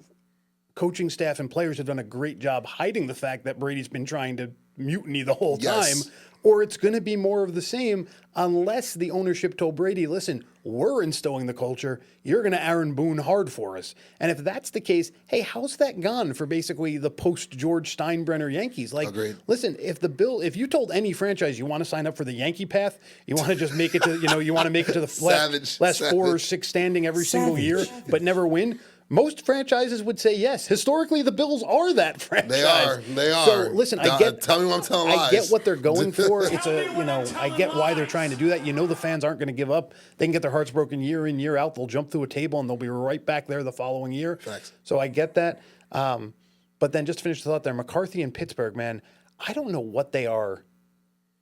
Speaker 2: coaching staff and players have done a great job hiding the fact that Brady's been trying to mutiny the whole
Speaker 1: Yes.
Speaker 2: time, or it's going to be more of the same unless the ownership told Brady, listen, we're instilling the culture. You're going to Aaron Boone hard for us. And if that's the case, hey, how's that gone for basically the post-George Steinbrenner Yankees? Like,
Speaker 1: Agreed.
Speaker 2: listen, if you told any franchise you want to sign up for the Yankee path, you want to just make it to, you want to make it to the last 4 or 6 standing every single year, but never win, most franchises would say yes. Historically, the Bills are that franchise.
Speaker 1: They are.
Speaker 2: So listen,
Speaker 1: Tell me what I'm telling
Speaker 2: I
Speaker 1: lies.
Speaker 2: get what they're going for. It's I get why they're trying to do that. The fans aren't going to give up. They can get their hearts broken year in, year out. They'll jump through a table and they'll be right back there the following year.
Speaker 1: Facts.
Speaker 2: So I get that. But then just to finish the thought there, McCarthy and Pittsburgh, man, I don't know what they are,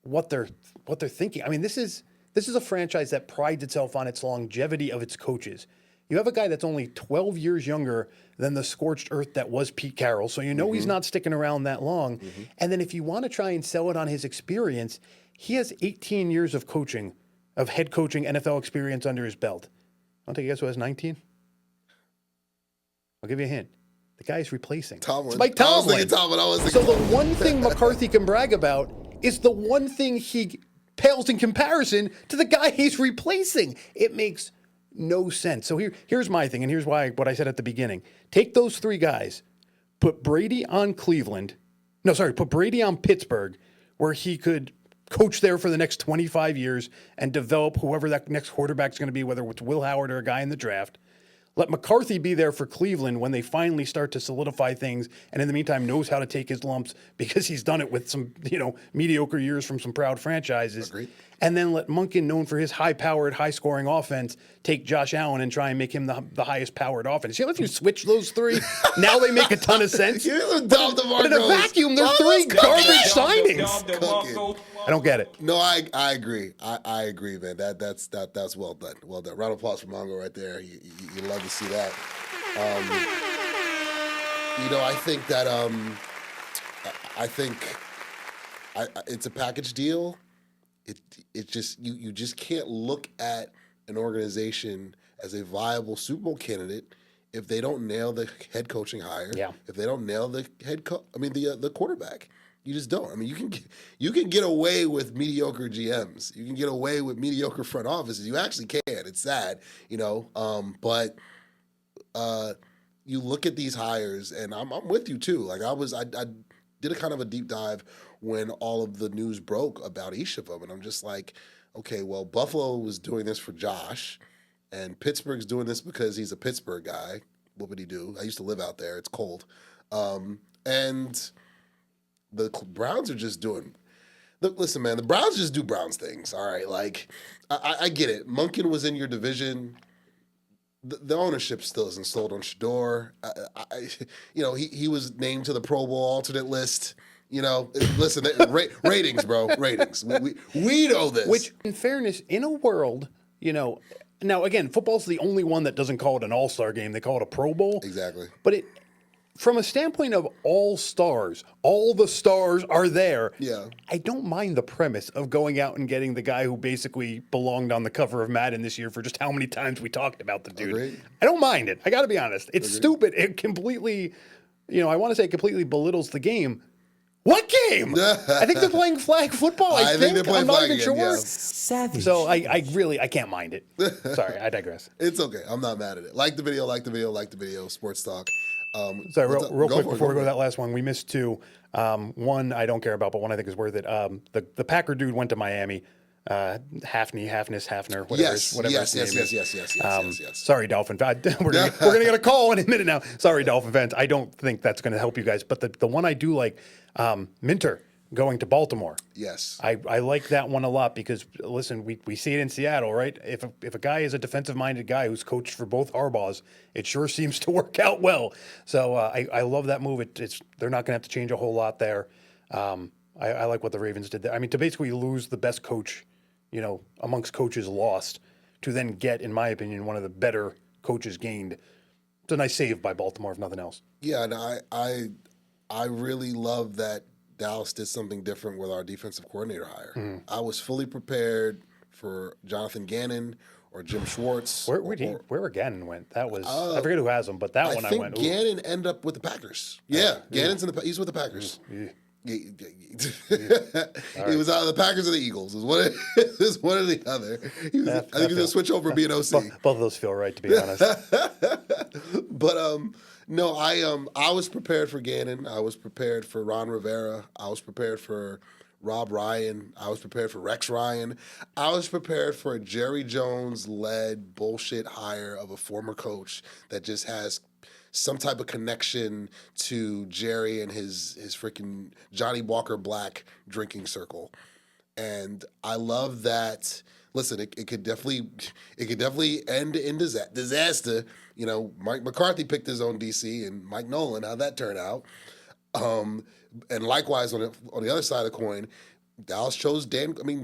Speaker 2: what they're thinking. I mean, this is a franchise that prides itself on its longevity of its coaches. You have a guy that's only 12 years younger than the scorched earth that was Pete Carroll, so he's not sticking around that long. And then if you want to try and sell it on his experience, he has 18 years of head coaching NFL experience under his belt. Want to take a guess who has 19? I'll give you a hint. The guy's replacing.
Speaker 1: Tomlin.
Speaker 2: It's Mike Tomlin.
Speaker 1: I was thinking Tomlin.
Speaker 2: So the one thing McCarthy can brag about is the one thing he pales in comparison to the guy he's replacing. It makes no sense. So here's my thing, and here's what I said at the beginning. Take those 3 guys, put Brady on put Brady on Pittsburgh, where he could coach there for the next 25 years and develop whoever that next quarterback's going to be, whether it's Will Howard or a guy in the draft. Let McCarthy be there for Cleveland when they finally start to solidify things, and in the meantime knows how to take his lumps because he's done it with some, mediocre years from some proud franchises.
Speaker 1: Agreed.
Speaker 2: And then let Monken, known for his high-powered, high-scoring offense, take Josh Allen and try and make him the highest-powered offense. If you switch those 3, now they make a ton of sense. But in a vacuum, they're 3 garbage signings. I don't get it.
Speaker 1: No, I agree. I agree, man. That's well done. Well done. Round of applause for Mongo right there. You love to see that. I think that it's a package deal. It just you just can't look at an organization as a viable Super Bowl candidate if they don't nail the head coaching hire.
Speaker 2: Yeah.
Speaker 1: If they don't nail the the quarterback. You just don't. I mean, you can get away with mediocre GMs. You can get away with mediocre front offices. You actually can. It's sad, but you look at these hires, and I'm with you too. Like I did a kind of a deep dive when all of the news broke about each of them, and I'm just like, okay, well, Buffalo was doing this for Josh, and Pittsburgh's doing this because he's a Pittsburgh guy. What would he do? I used to live out there. It's cold. And the Browns are just doing... Look, listen, man, the Browns just do Browns things, all right? Like, I get it. Monken was in your division. The ownership still isn't sold on Shador. He was named to the Pro Bowl alternate list. Listen, ratings, bro, ratings. We know this.
Speaker 2: Which, in fairness, in a world, now again, football's the only one that doesn't call it an all-star game. They call it a Pro Bowl.
Speaker 1: Exactly.
Speaker 2: But from a standpoint of all stars, all the stars are there.
Speaker 1: Yeah.
Speaker 2: I don't mind the premise of going out and getting the guy who basically belonged on the cover of Madden this year for just how many times we talked about the dude.
Speaker 1: Agreed.
Speaker 2: I don't mind it. I got to be honest. It's stupid. It completely, I want to say it completely belittles the game. What game? I think they're playing flag football. I think they're playing I'm not
Speaker 1: flag
Speaker 2: even
Speaker 1: again,
Speaker 2: sure.
Speaker 1: yeah.
Speaker 6: Savage.
Speaker 2: So I can't mind it. Sorry, I digress.
Speaker 1: It's okay. I'm not mad at it. Like the video, sports talk.
Speaker 2: Sorry, real quick before we go to that last one, we missed two. One I don't care about, but one I think is worth it. The Packer dude went to Miami. Hafner, whatever his name is.
Speaker 1: Yes.
Speaker 2: Sorry, Dolphin fans. We're gonna get a call in a minute now. Sorry, Dolphin fans. I don't think that's gonna help you guys. But the one I do like, Minter going to Baltimore.
Speaker 1: Yes.
Speaker 2: I like that one a lot because, listen, we see it in Seattle, right? If a guy is a defensive-minded guy who's coached for both Harbaughs, it sure seems to work out well. So I love that move. They're not going to have to change a whole lot there. I like what the Ravens did there. I mean, to basically lose the best coach, amongst coaches lost, to then get, in my opinion, one of the better coaches gained. It's a nice save by Baltimore, if nothing else.
Speaker 1: Yeah, and I really love that Dallas did something different with our defensive coordinator hire. I was fully prepared for Jonathan Gannon or Jim Schwartz.
Speaker 2: Where Gannon went? That was I forget who has him, but that one I went.
Speaker 1: I think Gannon ended up with the Packers. Yeah, Gannon's he's with the Packers. He was out of the Packers or the Eagles. Is one or the other. I think he's gonna switch over being OC.
Speaker 2: Both of those feel right, to be honest.
Speaker 1: But no, I was prepared for Gannon. I was prepared for Ron Rivera. I was prepared for Rob Ryan. I was prepared for Rex Ryan. I was prepared for a Jerry Jones-led bullshit hire of a former coach that just has some type of connection to Jerry and his freaking Johnny Walker Black drinking circle. And I love that. Listen, it could definitely end in disaster. Mike McCarthy picked his own DC, and Mike Nolan, how'd that turn out? And likewise on the other side of the coin,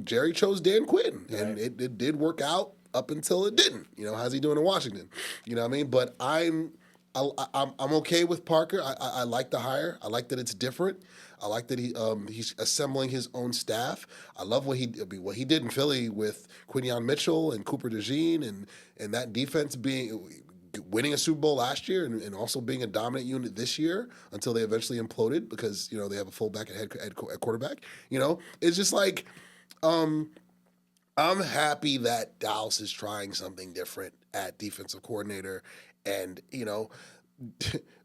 Speaker 1: Jerry chose Dan Quinn, and it did work out up until it didn't. How's he doing in Washington? You know what I mean? But I'm okay with Parker. I like the hire. I like that it's different. I like that he's assembling his own staff. I love what he did in Philly with Quinyon Mitchell and Cooper DeJean and that defense winning a Super Bowl last year and also being a dominant unit this year until they eventually imploded because they have a fullback at quarterback. It's just like I'm happy that Dallas is trying something different at defensive coordinator. And,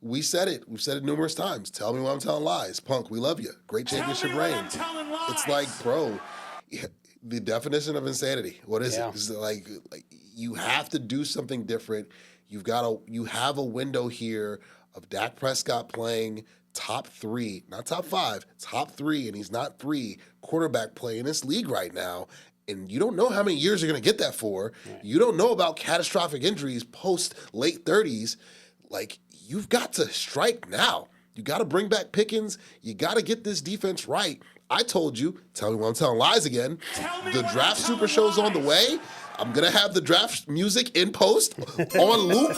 Speaker 1: we said it. We've said it numerous times. Tell me when I'm telling lies. Punk, we love you. Great championship reign. It's like, bro, the definition of insanity. What is it? It's like you have to do something different. You have a window here of Dak Prescott playing top 3, not top 5, top 3, and he's not 3 quarterback play in this league right now. And you don't know how many years you're going to get that for. Right. You don't know about catastrophic injuries post late 30s. Like, you've got to strike now. You got to bring back Pickens. You got to get this defense right. I told you, tell me when I'm telling lies again. The draft super show's on the way. I'm going to have the draft music in post on loop.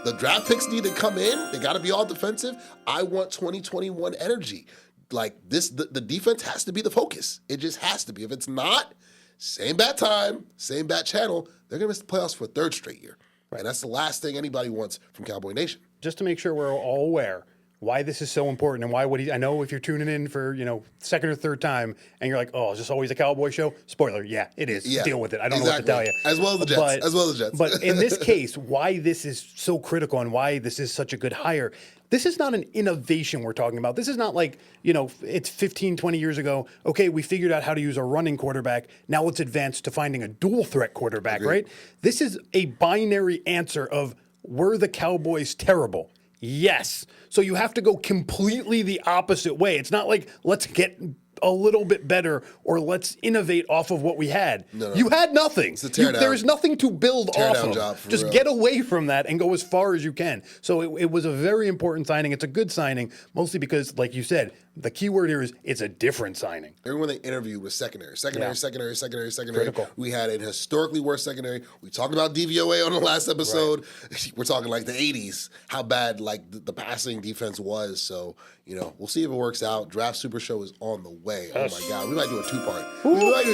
Speaker 1: The draft picks need to come in. They got to be all defensive. I want 2021 energy. Like this, the defense has to be the focus. It just has to be. If it's not, same bad time, same bad channel, they're going to miss the playoffs for a 3rd straight year. Right. And that's the last thing anybody wants from Cowboy Nation.
Speaker 2: Just to make sure we're all aware, why this is so important and why what he. I know if you're tuning in for second or third time and you're like, oh, is this always a Cowboy show? Spoiler, yeah, it is.
Speaker 1: Yeah,
Speaker 2: Deal with it. I don't know what to tell you.
Speaker 1: As well as the Jets.
Speaker 2: But in this case, why this is so critical and why this is such a good hire. This is not an innovation we're talking about. This is not like, it's 15, 20 years ago. Okay, we figured out how to use a running quarterback. Now let's advance to finding a dual threat quarterback, right? This is a binary answer of, were the Cowboys terrible? Yes. So you have to go completely the opposite way. It's not like, let's get a little bit better or let's innovate off of what we had. No. You had nothing.
Speaker 1: It's a teardown.
Speaker 2: There's nothing to build off of.
Speaker 1: Job
Speaker 2: Just get away from that and go as far as you can. So it was a very important signing. It's a good signing, mostly because, like you said, the key word here is it's a different signing.
Speaker 1: Everyone they interviewed was secondary.
Speaker 2: Critical.
Speaker 1: We had an historically worse secondary. We talked about DVOA on the last episode. Right. We're talking like the 80s, how bad the passing defense was. So, we'll see if it works out. Draft Super Show is on the way. Oh my God. We might do a two-part. We might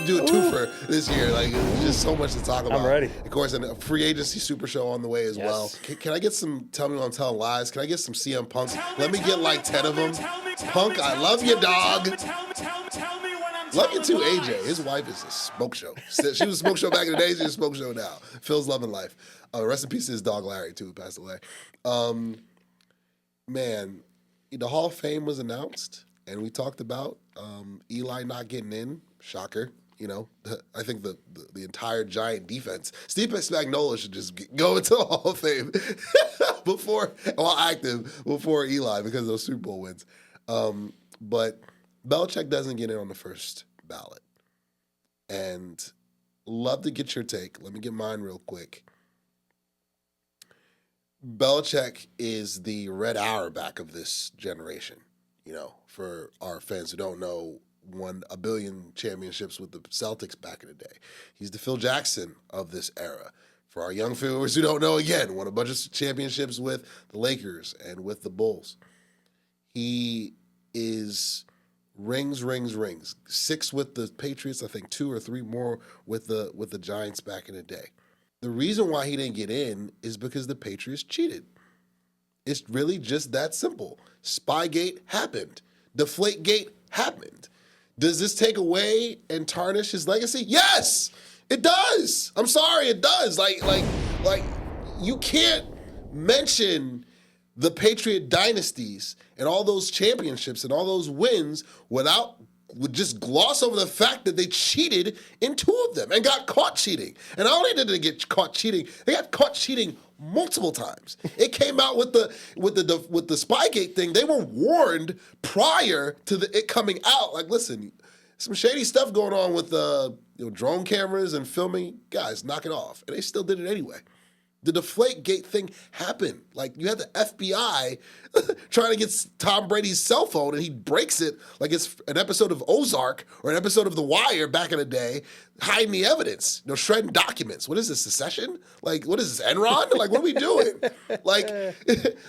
Speaker 1: do a twofer this year. Like, there's just so much to talk about.
Speaker 2: I'm ready.
Speaker 1: Of course, and a free agency Super Show on the way as well. Can I get some Tell Me When I'm Telling Lies? Can I get some CM Punks? Let me get like 10 of them. Punk, I love you, dog. Love you too, AJ. His wife is a smoke show. She was a smoke show back in the day. She's a smoke show now. Phil's loving life. Rest in peace to his dog, Larry, too, who passed away. Man, the Hall of Fame was announced, and we talked about Eli not getting in. Shocker. I think the entire Giant defense. Steve Spagnuolo should just go into the Hall of Fame active before Eli because of those Super Bowl wins. But Belichick doesn't get in on the first ballot. And love to get your take. Let me get mine real quick. Belichick is the Red Auerbach of this generation. For our fans who don't know, won 1 billion championships with the Celtics back in the day. He's the Phil Jackson of this era. For our young viewers who don't know, again, won a bunch of championships with the Lakers and with the Bulls. He is rings. 6 with the Patriots, I think 2 or 3 more with the Giants back in the day. The reason why he didn't get in is because the Patriots cheated. It's really just that simple. Spygate happened. Deflategate happened. Does this take away and tarnish his legacy? Yes, it does. I'm sorry, it does. Like you can't mention the Patriot dynasties and all those championships and all those wins would just gloss over the fact that they cheated in 2 of them and got caught cheating. And not only did they get caught cheating, they got caught cheating multiple times. It came out with the Spygate thing. They were warned prior to it coming out. Like, listen, some shady stuff going on with drone cameras and filming. Guys, knock it off. And they still did it anyway. The Deflategate thing happened. Like, you had the FBI trying to get Tom Brady's cell phone, and he breaks it like it's an episode of Ozark or an episode of The Wire back in the day, hiding the evidence, shredding documents. What is this, secession? Like, what is this, Enron? Like, what are we doing? Like,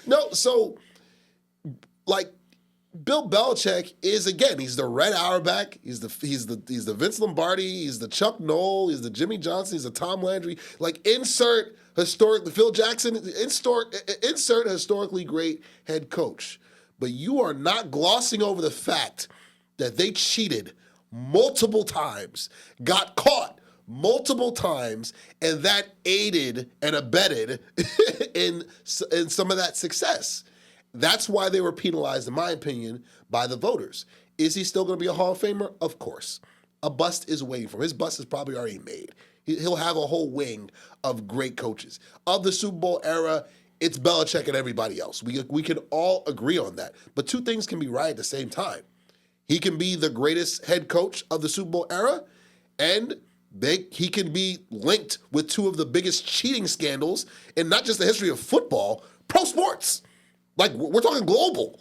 Speaker 1: no, so, like, Bill Belichick is, again, he's the Red Auerbach, he's the Vince Lombardi, he's the Chuck Noll, he's the Jimmy Johnson, he's the Tom Landry. Like, insert Phil Jackson, insert historically great head coach. But you are not glossing over the fact that they cheated multiple times, got caught multiple times, and that aided and abetted in some of that success. That's why they were penalized, in my opinion, by the voters. Is he still going to be a Hall of Famer? Of course. A bust is waiting for him. His bust is probably already made. He'll have a whole wing of great coaches. Of the Super Bowl era, it's Belichick and everybody else. We can all agree on that. But 2 things can be right at the same time. He can be the greatest head coach of the Super Bowl era, and he can be linked with 2 of the biggest cheating scandals in not just the history of football, pro sports. Like, we're talking global.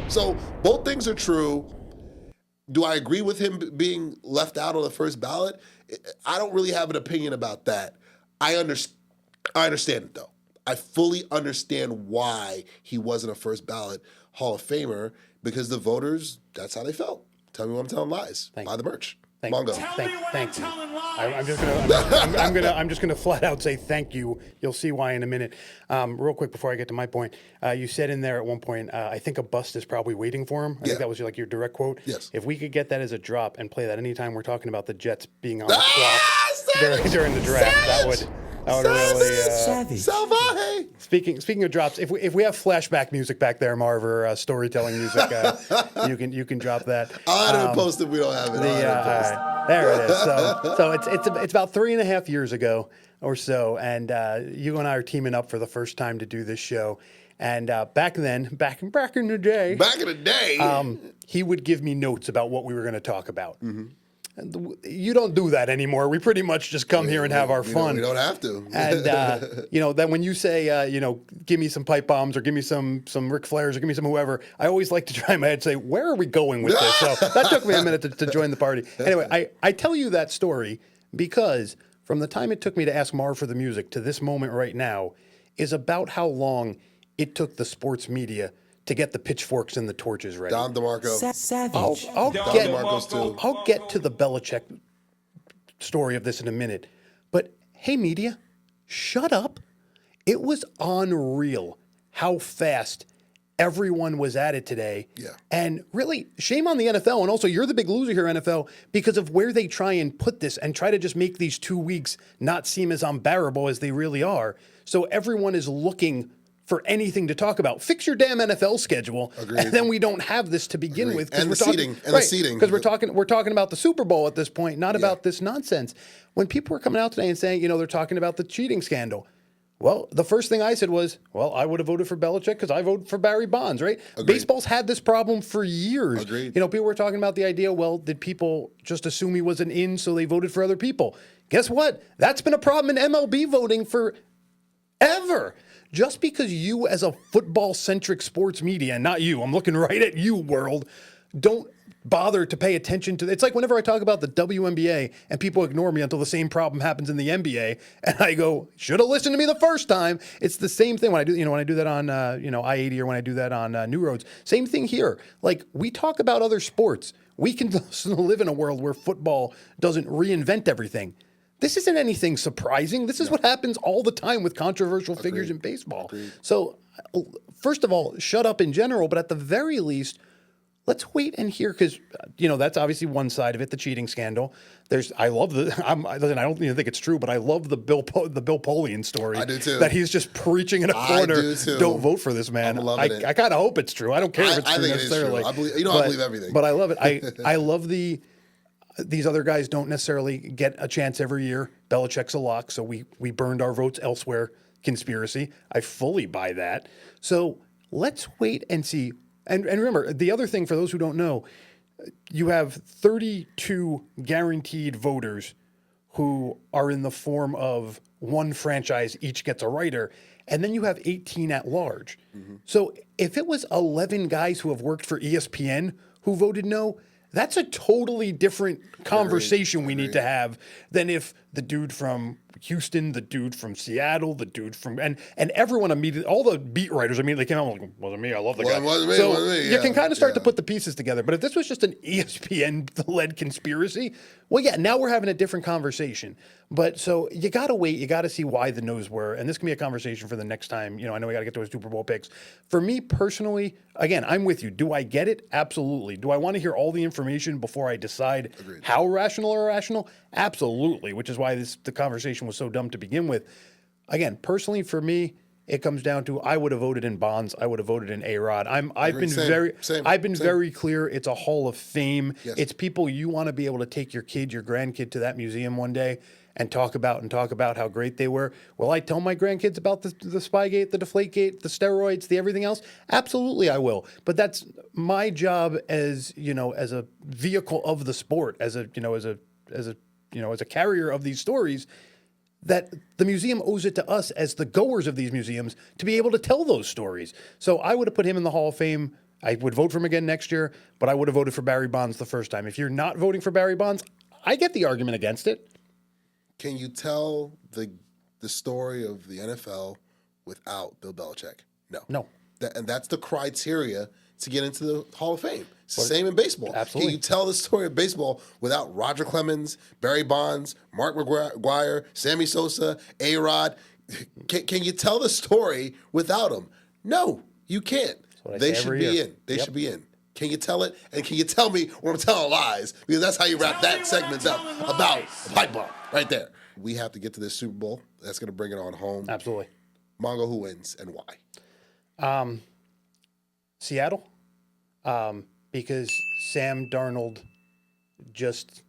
Speaker 1: So both things are true. Do I agree with him being left out on the first ballot? I don't really have an opinion about that. I understand it, though. I fully understand why he wasn't a first ballot Hall of Famer, because the voters, that's how they felt. Tell me when I'm telling lies. Buy the merch. Mongo.
Speaker 3: Tell me when I'm
Speaker 2: Thank you.
Speaker 3: telling lies.
Speaker 2: I'm just gonna flat out say thank you. You'll see why in a minute. Real quick before I get to my point, you said in there at one point, I think a bust is probably waiting for him. I think that was like your direct quote.
Speaker 1: Yes.
Speaker 2: If we could get that as a drop and play that anytime we're talking about the Jets being on the clock during the draft, that would really.
Speaker 1: Salvaje.
Speaker 2: Speaking of drops, if we have flashback music back there, Marv, or storytelling music, you can drop that.
Speaker 1: I'll add it post if we don't have it.
Speaker 2: There it is. So it's about 3.5 years ago or so, and you and I are teaming up for the first time to do this show. And back in the day, he would give me notes about what we were going to talk about.
Speaker 1: Mm-hmm.
Speaker 2: You don't do that anymore. We pretty much just come here and have our fun.
Speaker 1: We don't have to.
Speaker 2: And then when you say, give me some pipe bombs or give me some Ric Flairs or give me some whoever, I always like to try in my head and say, where are we going with this? So that took me a minute to join the party. Anyway, I tell you that story because from the time it took me to ask Marv for the music to this moment right now is about how long it took the sports media to get the pitchforks and the torches ready.
Speaker 1: Don DeMarco.
Speaker 2: Savage. I'll get to the Belichick story of this in a minute. But hey, media, shut up. It was unreal how fast everyone was at it today.
Speaker 1: Yeah.
Speaker 2: And really, shame on the NFL. And also, you're the big loser here, NFL, because of where they try and put this and try to just make these 2 weeks not seem as unbearable as they really are. So everyone is looking for anything to talk about. Fix your damn NFL schedule, and then we don't have this to begin with.
Speaker 1: And the seating.
Speaker 2: Because we're talking about the Super Bowl at this point, not about this nonsense. When people were coming out today and saying, they're talking about the cheating scandal, well, the first thing I said was, well, I would have voted for Belichick because I voted for Barry Bonds, right?
Speaker 1: Agreed.
Speaker 2: Baseball's had this problem for years.
Speaker 1: Agreed.
Speaker 2: People were talking about the idea, well, did people just assume he wasn't in, so they voted for other people? Guess what? That's been a problem in MLB voting forever. Just because you, as a football-centric sports media, and not you, I'm looking right at you, world, don't bother to pay attention to. It's like whenever I talk about the WNBA and people ignore me until the same problem happens in the NBA, and I go, should have listened to me the first time. It's the same thing when I do that on I-80 or when I do that on New Roads. Same thing here. Like, we talk about other sports. We can live in a world where football doesn't reinvent everything. This isn't anything surprising. This is what happens all the time with controversial figures in baseball. So, first of all, shut up in general, but at the very least, let's wait and hear, because that's obviously one side of it, the cheating scandal. I don't even think it's true, but I love the Bill Polian story.
Speaker 1: I do too.
Speaker 2: That he's just preaching in a corner.
Speaker 1: I do too.
Speaker 2: Don't vote for this man.
Speaker 1: I'm loving it.
Speaker 2: I kind of hope it's true. I don't care if it's true necessarily.
Speaker 1: I believe, I believe everything.
Speaker 2: But I love it. I love these other guys don't necessarily get a chance every year. Belichick's a lock, so we burned our votes elsewhere. Conspiracy. I fully buy that. So let's wait and see. And remember, the other thing for those who don't know, you have 32 guaranteed voters who are in the form of one franchise, each gets a writer, and then you have 18 at large. Mm-hmm. So if it was 11 guys who have worked for ESPN who voted no, that's a totally different conversation we need to have than if the dude from Houston, the dude from Seattle, the dude from and everyone immediately, all the beat writers immediately came out like, wasn't me, I love the guy.
Speaker 1: Wasn't me,
Speaker 2: so
Speaker 1: wasn't me,
Speaker 2: you can kind of start to put the pieces together. But if this was just an ESPN-led conspiracy, well, yeah, now we're having a different conversation. But so you got to wait. You got to see why the no's were. And this can be a conversation for the next time. I know we got to get to our Super Bowl picks. For me personally, again, I'm with you. Do I get it? Absolutely. Do I want to hear all the information before I decide how rational or irrational? Absolutely, which is why the conversation was so dumb to begin with. Again, personally, for me, it comes down to I would have voted in Bonds. I would have voted in A-Rod. I've been very clear. It's a Hall of Fame.
Speaker 1: Yes.
Speaker 2: It's people you want to be able to take your kid, your grandkid to that museum one day and talk about how great they were. Will I tell my grandkids about the Spygate, the Deflategate, the steroids, the everything else? Absolutely, I will. But that's my job as a vehicle of the sport, as a carrier of these stories, that the museum owes it to us as the goers of these museums to be able to tell those stories. So I would have put him in the Hall of Fame. I would vote for him again next year, but I would have voted for Barry Bonds the first time. If you're not voting for Barry Bonds, I get the argument against it.
Speaker 1: Can you tell the story of the NFL without Bill Belichick? No.
Speaker 2: No.
Speaker 1: And that's the criteria to get into the Hall of Fame. It's the same in baseball.
Speaker 2: Absolutely.
Speaker 1: Can you tell the story of baseball without Roger Clemens, Barry Bonds, Mark McGwire, Sammy Sosa, A-Rod? Can you tell the story without them? No, you can't. They should be in. They should be in. Can you tell it? And can you tell me when I'm telling lies? Because that's how you wrap that segment up about a pipe bomb right there. We have to get to this Super Bowl. That's going to bring it on home.
Speaker 2: Absolutely.
Speaker 1: Mongo, who wins and why?
Speaker 2: Seattle, because Sam Darnold just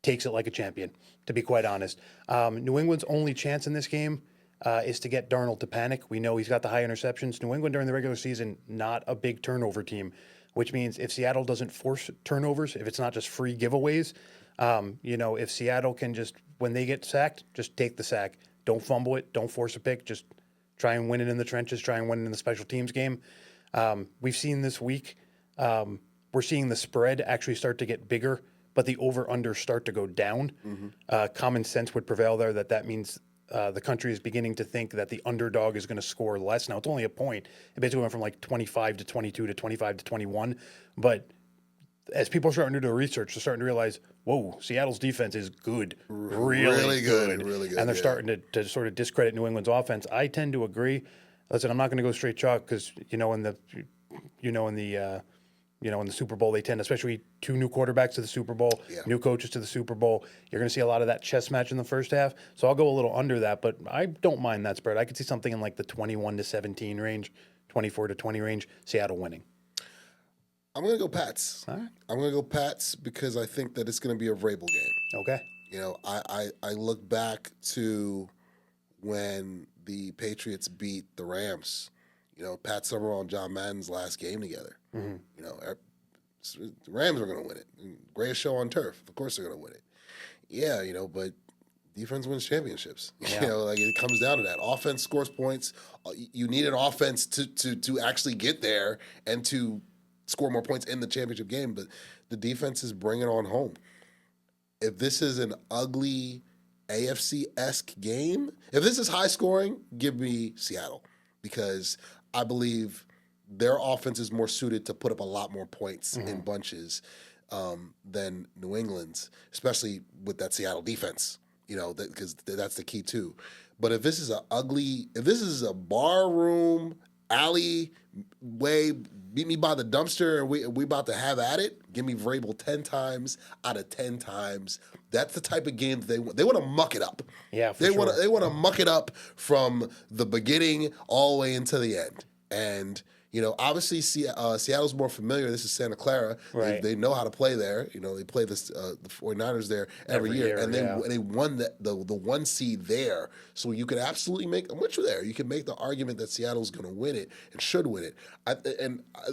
Speaker 2: takes it like a champion, to be quite honest. New England's only chance in this game is to get Darnold to panic. We know he's got the high interceptions. New England during the regular season, not a big turnover team, which means if Seattle doesn't force turnovers, if it's not just free giveaways, if Seattle can just, when they get sacked, just take the sack. Don't fumble it. Don't force a pick. Just try and win it in the trenches. Try and win it in the special teams game. We've seen this week, we're seeing the spread actually start to get bigger, but the over-under start to go down. Common sense would prevail there that means the country is beginning to think that the underdog is going to score less. Now, it's only a point. It basically went from like 25 to 22 to 25 to 21. But as people are starting to do research, they're starting to realize, whoa, Seattle's defense is good. Really good.
Speaker 1: Really good.
Speaker 2: And they're starting to sort of discredit New England's offense. I tend to agree. Listen, I'm not going to go straight chalk because, in the Super Bowl, they tend, especially two new quarterbacks to the Super Bowl, new coaches to the Super Bowl. You're going to see a lot of that chess match in the first half. So I'll go a little under that, but I don't mind that spread. I could see something in like the 21-17 range, 24-20 range, Seattle winning.
Speaker 1: I'm going to go Pats.
Speaker 2: All right.
Speaker 1: I'm going to go Pats because I think that it's going to be a Vrabel game.
Speaker 2: Okay.
Speaker 1: I look back to when the Patriots beat the Rams. Pat Summerall and John Madden's last game together. The Rams are going to win it. Greatest show on turf. Of course they're going to win it. Yeah, but defense wins championships.
Speaker 2: Yeah.
Speaker 1: It comes down to that. Offense scores points. You need an offense to actually get there and to score more points in the championship game. But the defense is bringing it on home. If this is an ugly AFC-esque game, if this is high scoring, give me Seattle because I believe their offense is more suited to put up a lot more points in bunches than New England's, especially with that Seattle defense, because that's the key too. But if this is a barroom, alleyway, beat me by the dumpster and we about to have at it, give me Vrabel 10 times out of 10 times. That's the type of game they want to muck it up.
Speaker 2: Yeah,
Speaker 1: they want to muck it up from the beginning all the way into the end. And obviously Seattle's more familiar. This is Santa Clara.
Speaker 2: Right.
Speaker 1: They know how to play there. They play the 49ers there every year. And they won the 1 seed there. So you could absolutely I'm with you there. You can make the argument that Seattle's going to win it and should win it.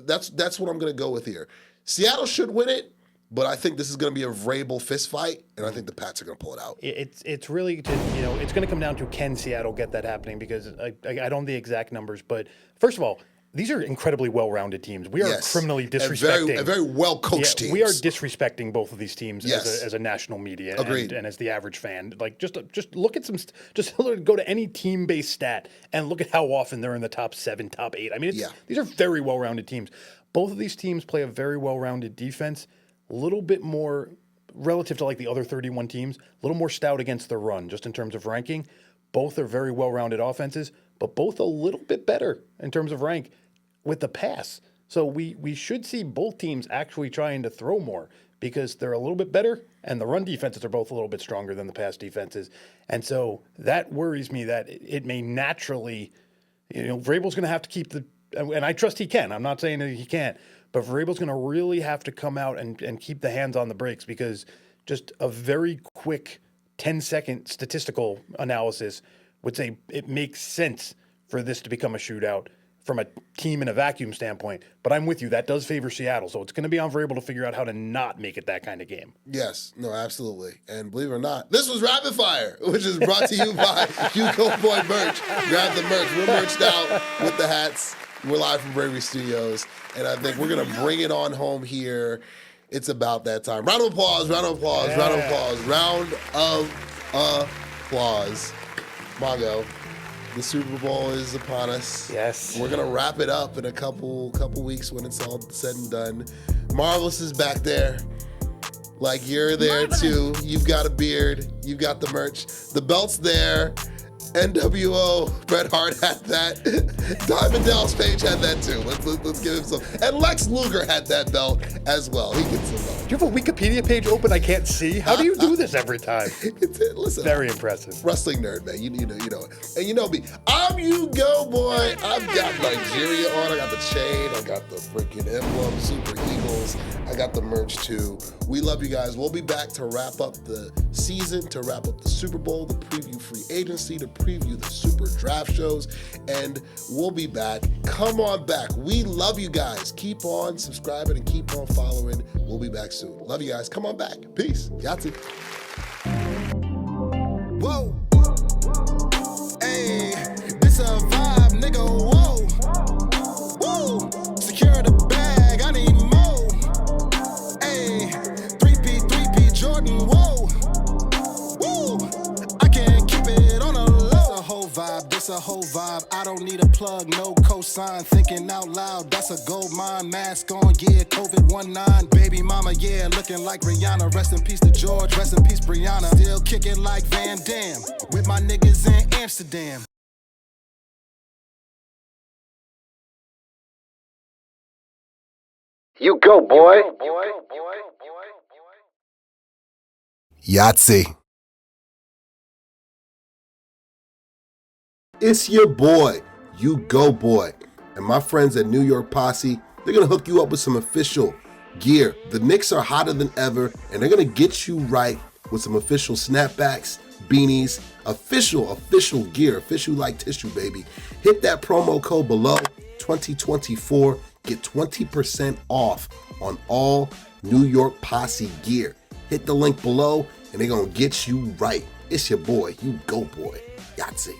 Speaker 1: That's what I'm going to go with here. Seattle should win it. But I think this is going to be a Vrabel fist fight, and I think the Pats are going to pull it out.
Speaker 2: It's really, it's going to come down to can Seattle get that happening because I don't know the exact numbers. But first of all, these are incredibly well-rounded teams. We are criminally disrespecting.
Speaker 1: A very well-coached teams.
Speaker 2: We are disrespecting both of these teams
Speaker 1: Yes.
Speaker 2: as a national media
Speaker 1: Agreed.
Speaker 2: and as the average fan. Like just look at just go to any team-based stat and look at how often they're in the top 7, top 8. I mean, these are very well-rounded teams. Both of these teams play a very well-rounded defense. A little bit more relative to like the other 31 teams, a little more stout against the run, just in terms of ranking. Both are very well-rounded offenses, but both a little bit better in terms of rank with the pass. So we should see both teams actually trying to throw more because they're a little bit better, and the run defenses are both a little bit stronger than the pass defenses. And so that worries me that it may naturally, Vrabel's going to have to keep and I trust he can. I'm not saying that he can't. But Vrabel's going to really have to come out and keep the hands on the brakes because just a very quick 10-second statistical analysis would say it makes sense for this to become a shootout from a team in a vacuum standpoint. But I'm with you. That does favor Seattle. So it's going to be on Vrabel to figure out how to not make it that kind of game.
Speaker 1: Yes. No, absolutely. And believe it or not, this was Rapid Fire, which is brought to you by U-Goboy merch. Grab the merch. We're merched out with the hats. We're live from Bravery Studios, and I think we're going to bring it on home here. It's about that time. Round of applause, round of applause, round of applause, round of applause. Mongo, The Super Bowl is upon us.
Speaker 2: Yes.
Speaker 1: We're gonna wrap it up in a couple weeks when it's all said and done. Marvelous is back there. Like, you're there too. You've got a beard. You've got the merch. The belt's there. NWO, Bret Hart had that. Diamond Dallas Page had that too. Let's give him some. And Lex Luger had that belt as well. He gets some belt.
Speaker 2: Do you have a Wikipedia page open I can't see? How do you do this every time?
Speaker 1: Listen,
Speaker 2: Very impressive.
Speaker 1: wrestling nerd, man. You know it. And you know me. I'm U-Goboy. I've got Nigeria on. I got the chain. I got the freaking emblem, Super Eagles. I got the merch too. We love you guys. We'll be back to wrap up the season, to wrap up the Super Bowl, to preview free agency, to preview the Super Draft shows, and we'll be back. Come on back. We love you guys. Keep on subscribing and keep on following. We'll be back soon. Love you guys. Come on back. Peace. Yahtzee.
Speaker 4: Whoa. Hey, this a vibe, nigga. Whoa. Woo. Secure the bag. I need more. Hey, 3P, Jordan. Whoa. Woo. I can't keep it on a low. This a whole vibe. I don't need a plug, no cosign. Thinking out loud, that's a gold mine. Mask on, yeah, COVID-19. Baby mama, yeah, looking like Rihanna. Rest in peace to George, rest in peace Brianna. Still kicking like Van Damme with my niggas in Amsterdam.
Speaker 6: You go, boy.
Speaker 1: Yahtzee. It's your boy, U-Goboy, and my friends at New York Posse. They're gonna hook you up with some official gear. The Knicks are hotter than ever, and they're gonna get you right with some official snapbacks, beanies, official gear, official like tissue, baby. Hit that promo code below, 2024. Get 20% off on all New York Posse gear. Hit the link below, and they're gonna get you right. It's your boy, U-Goboy. Yahtzee.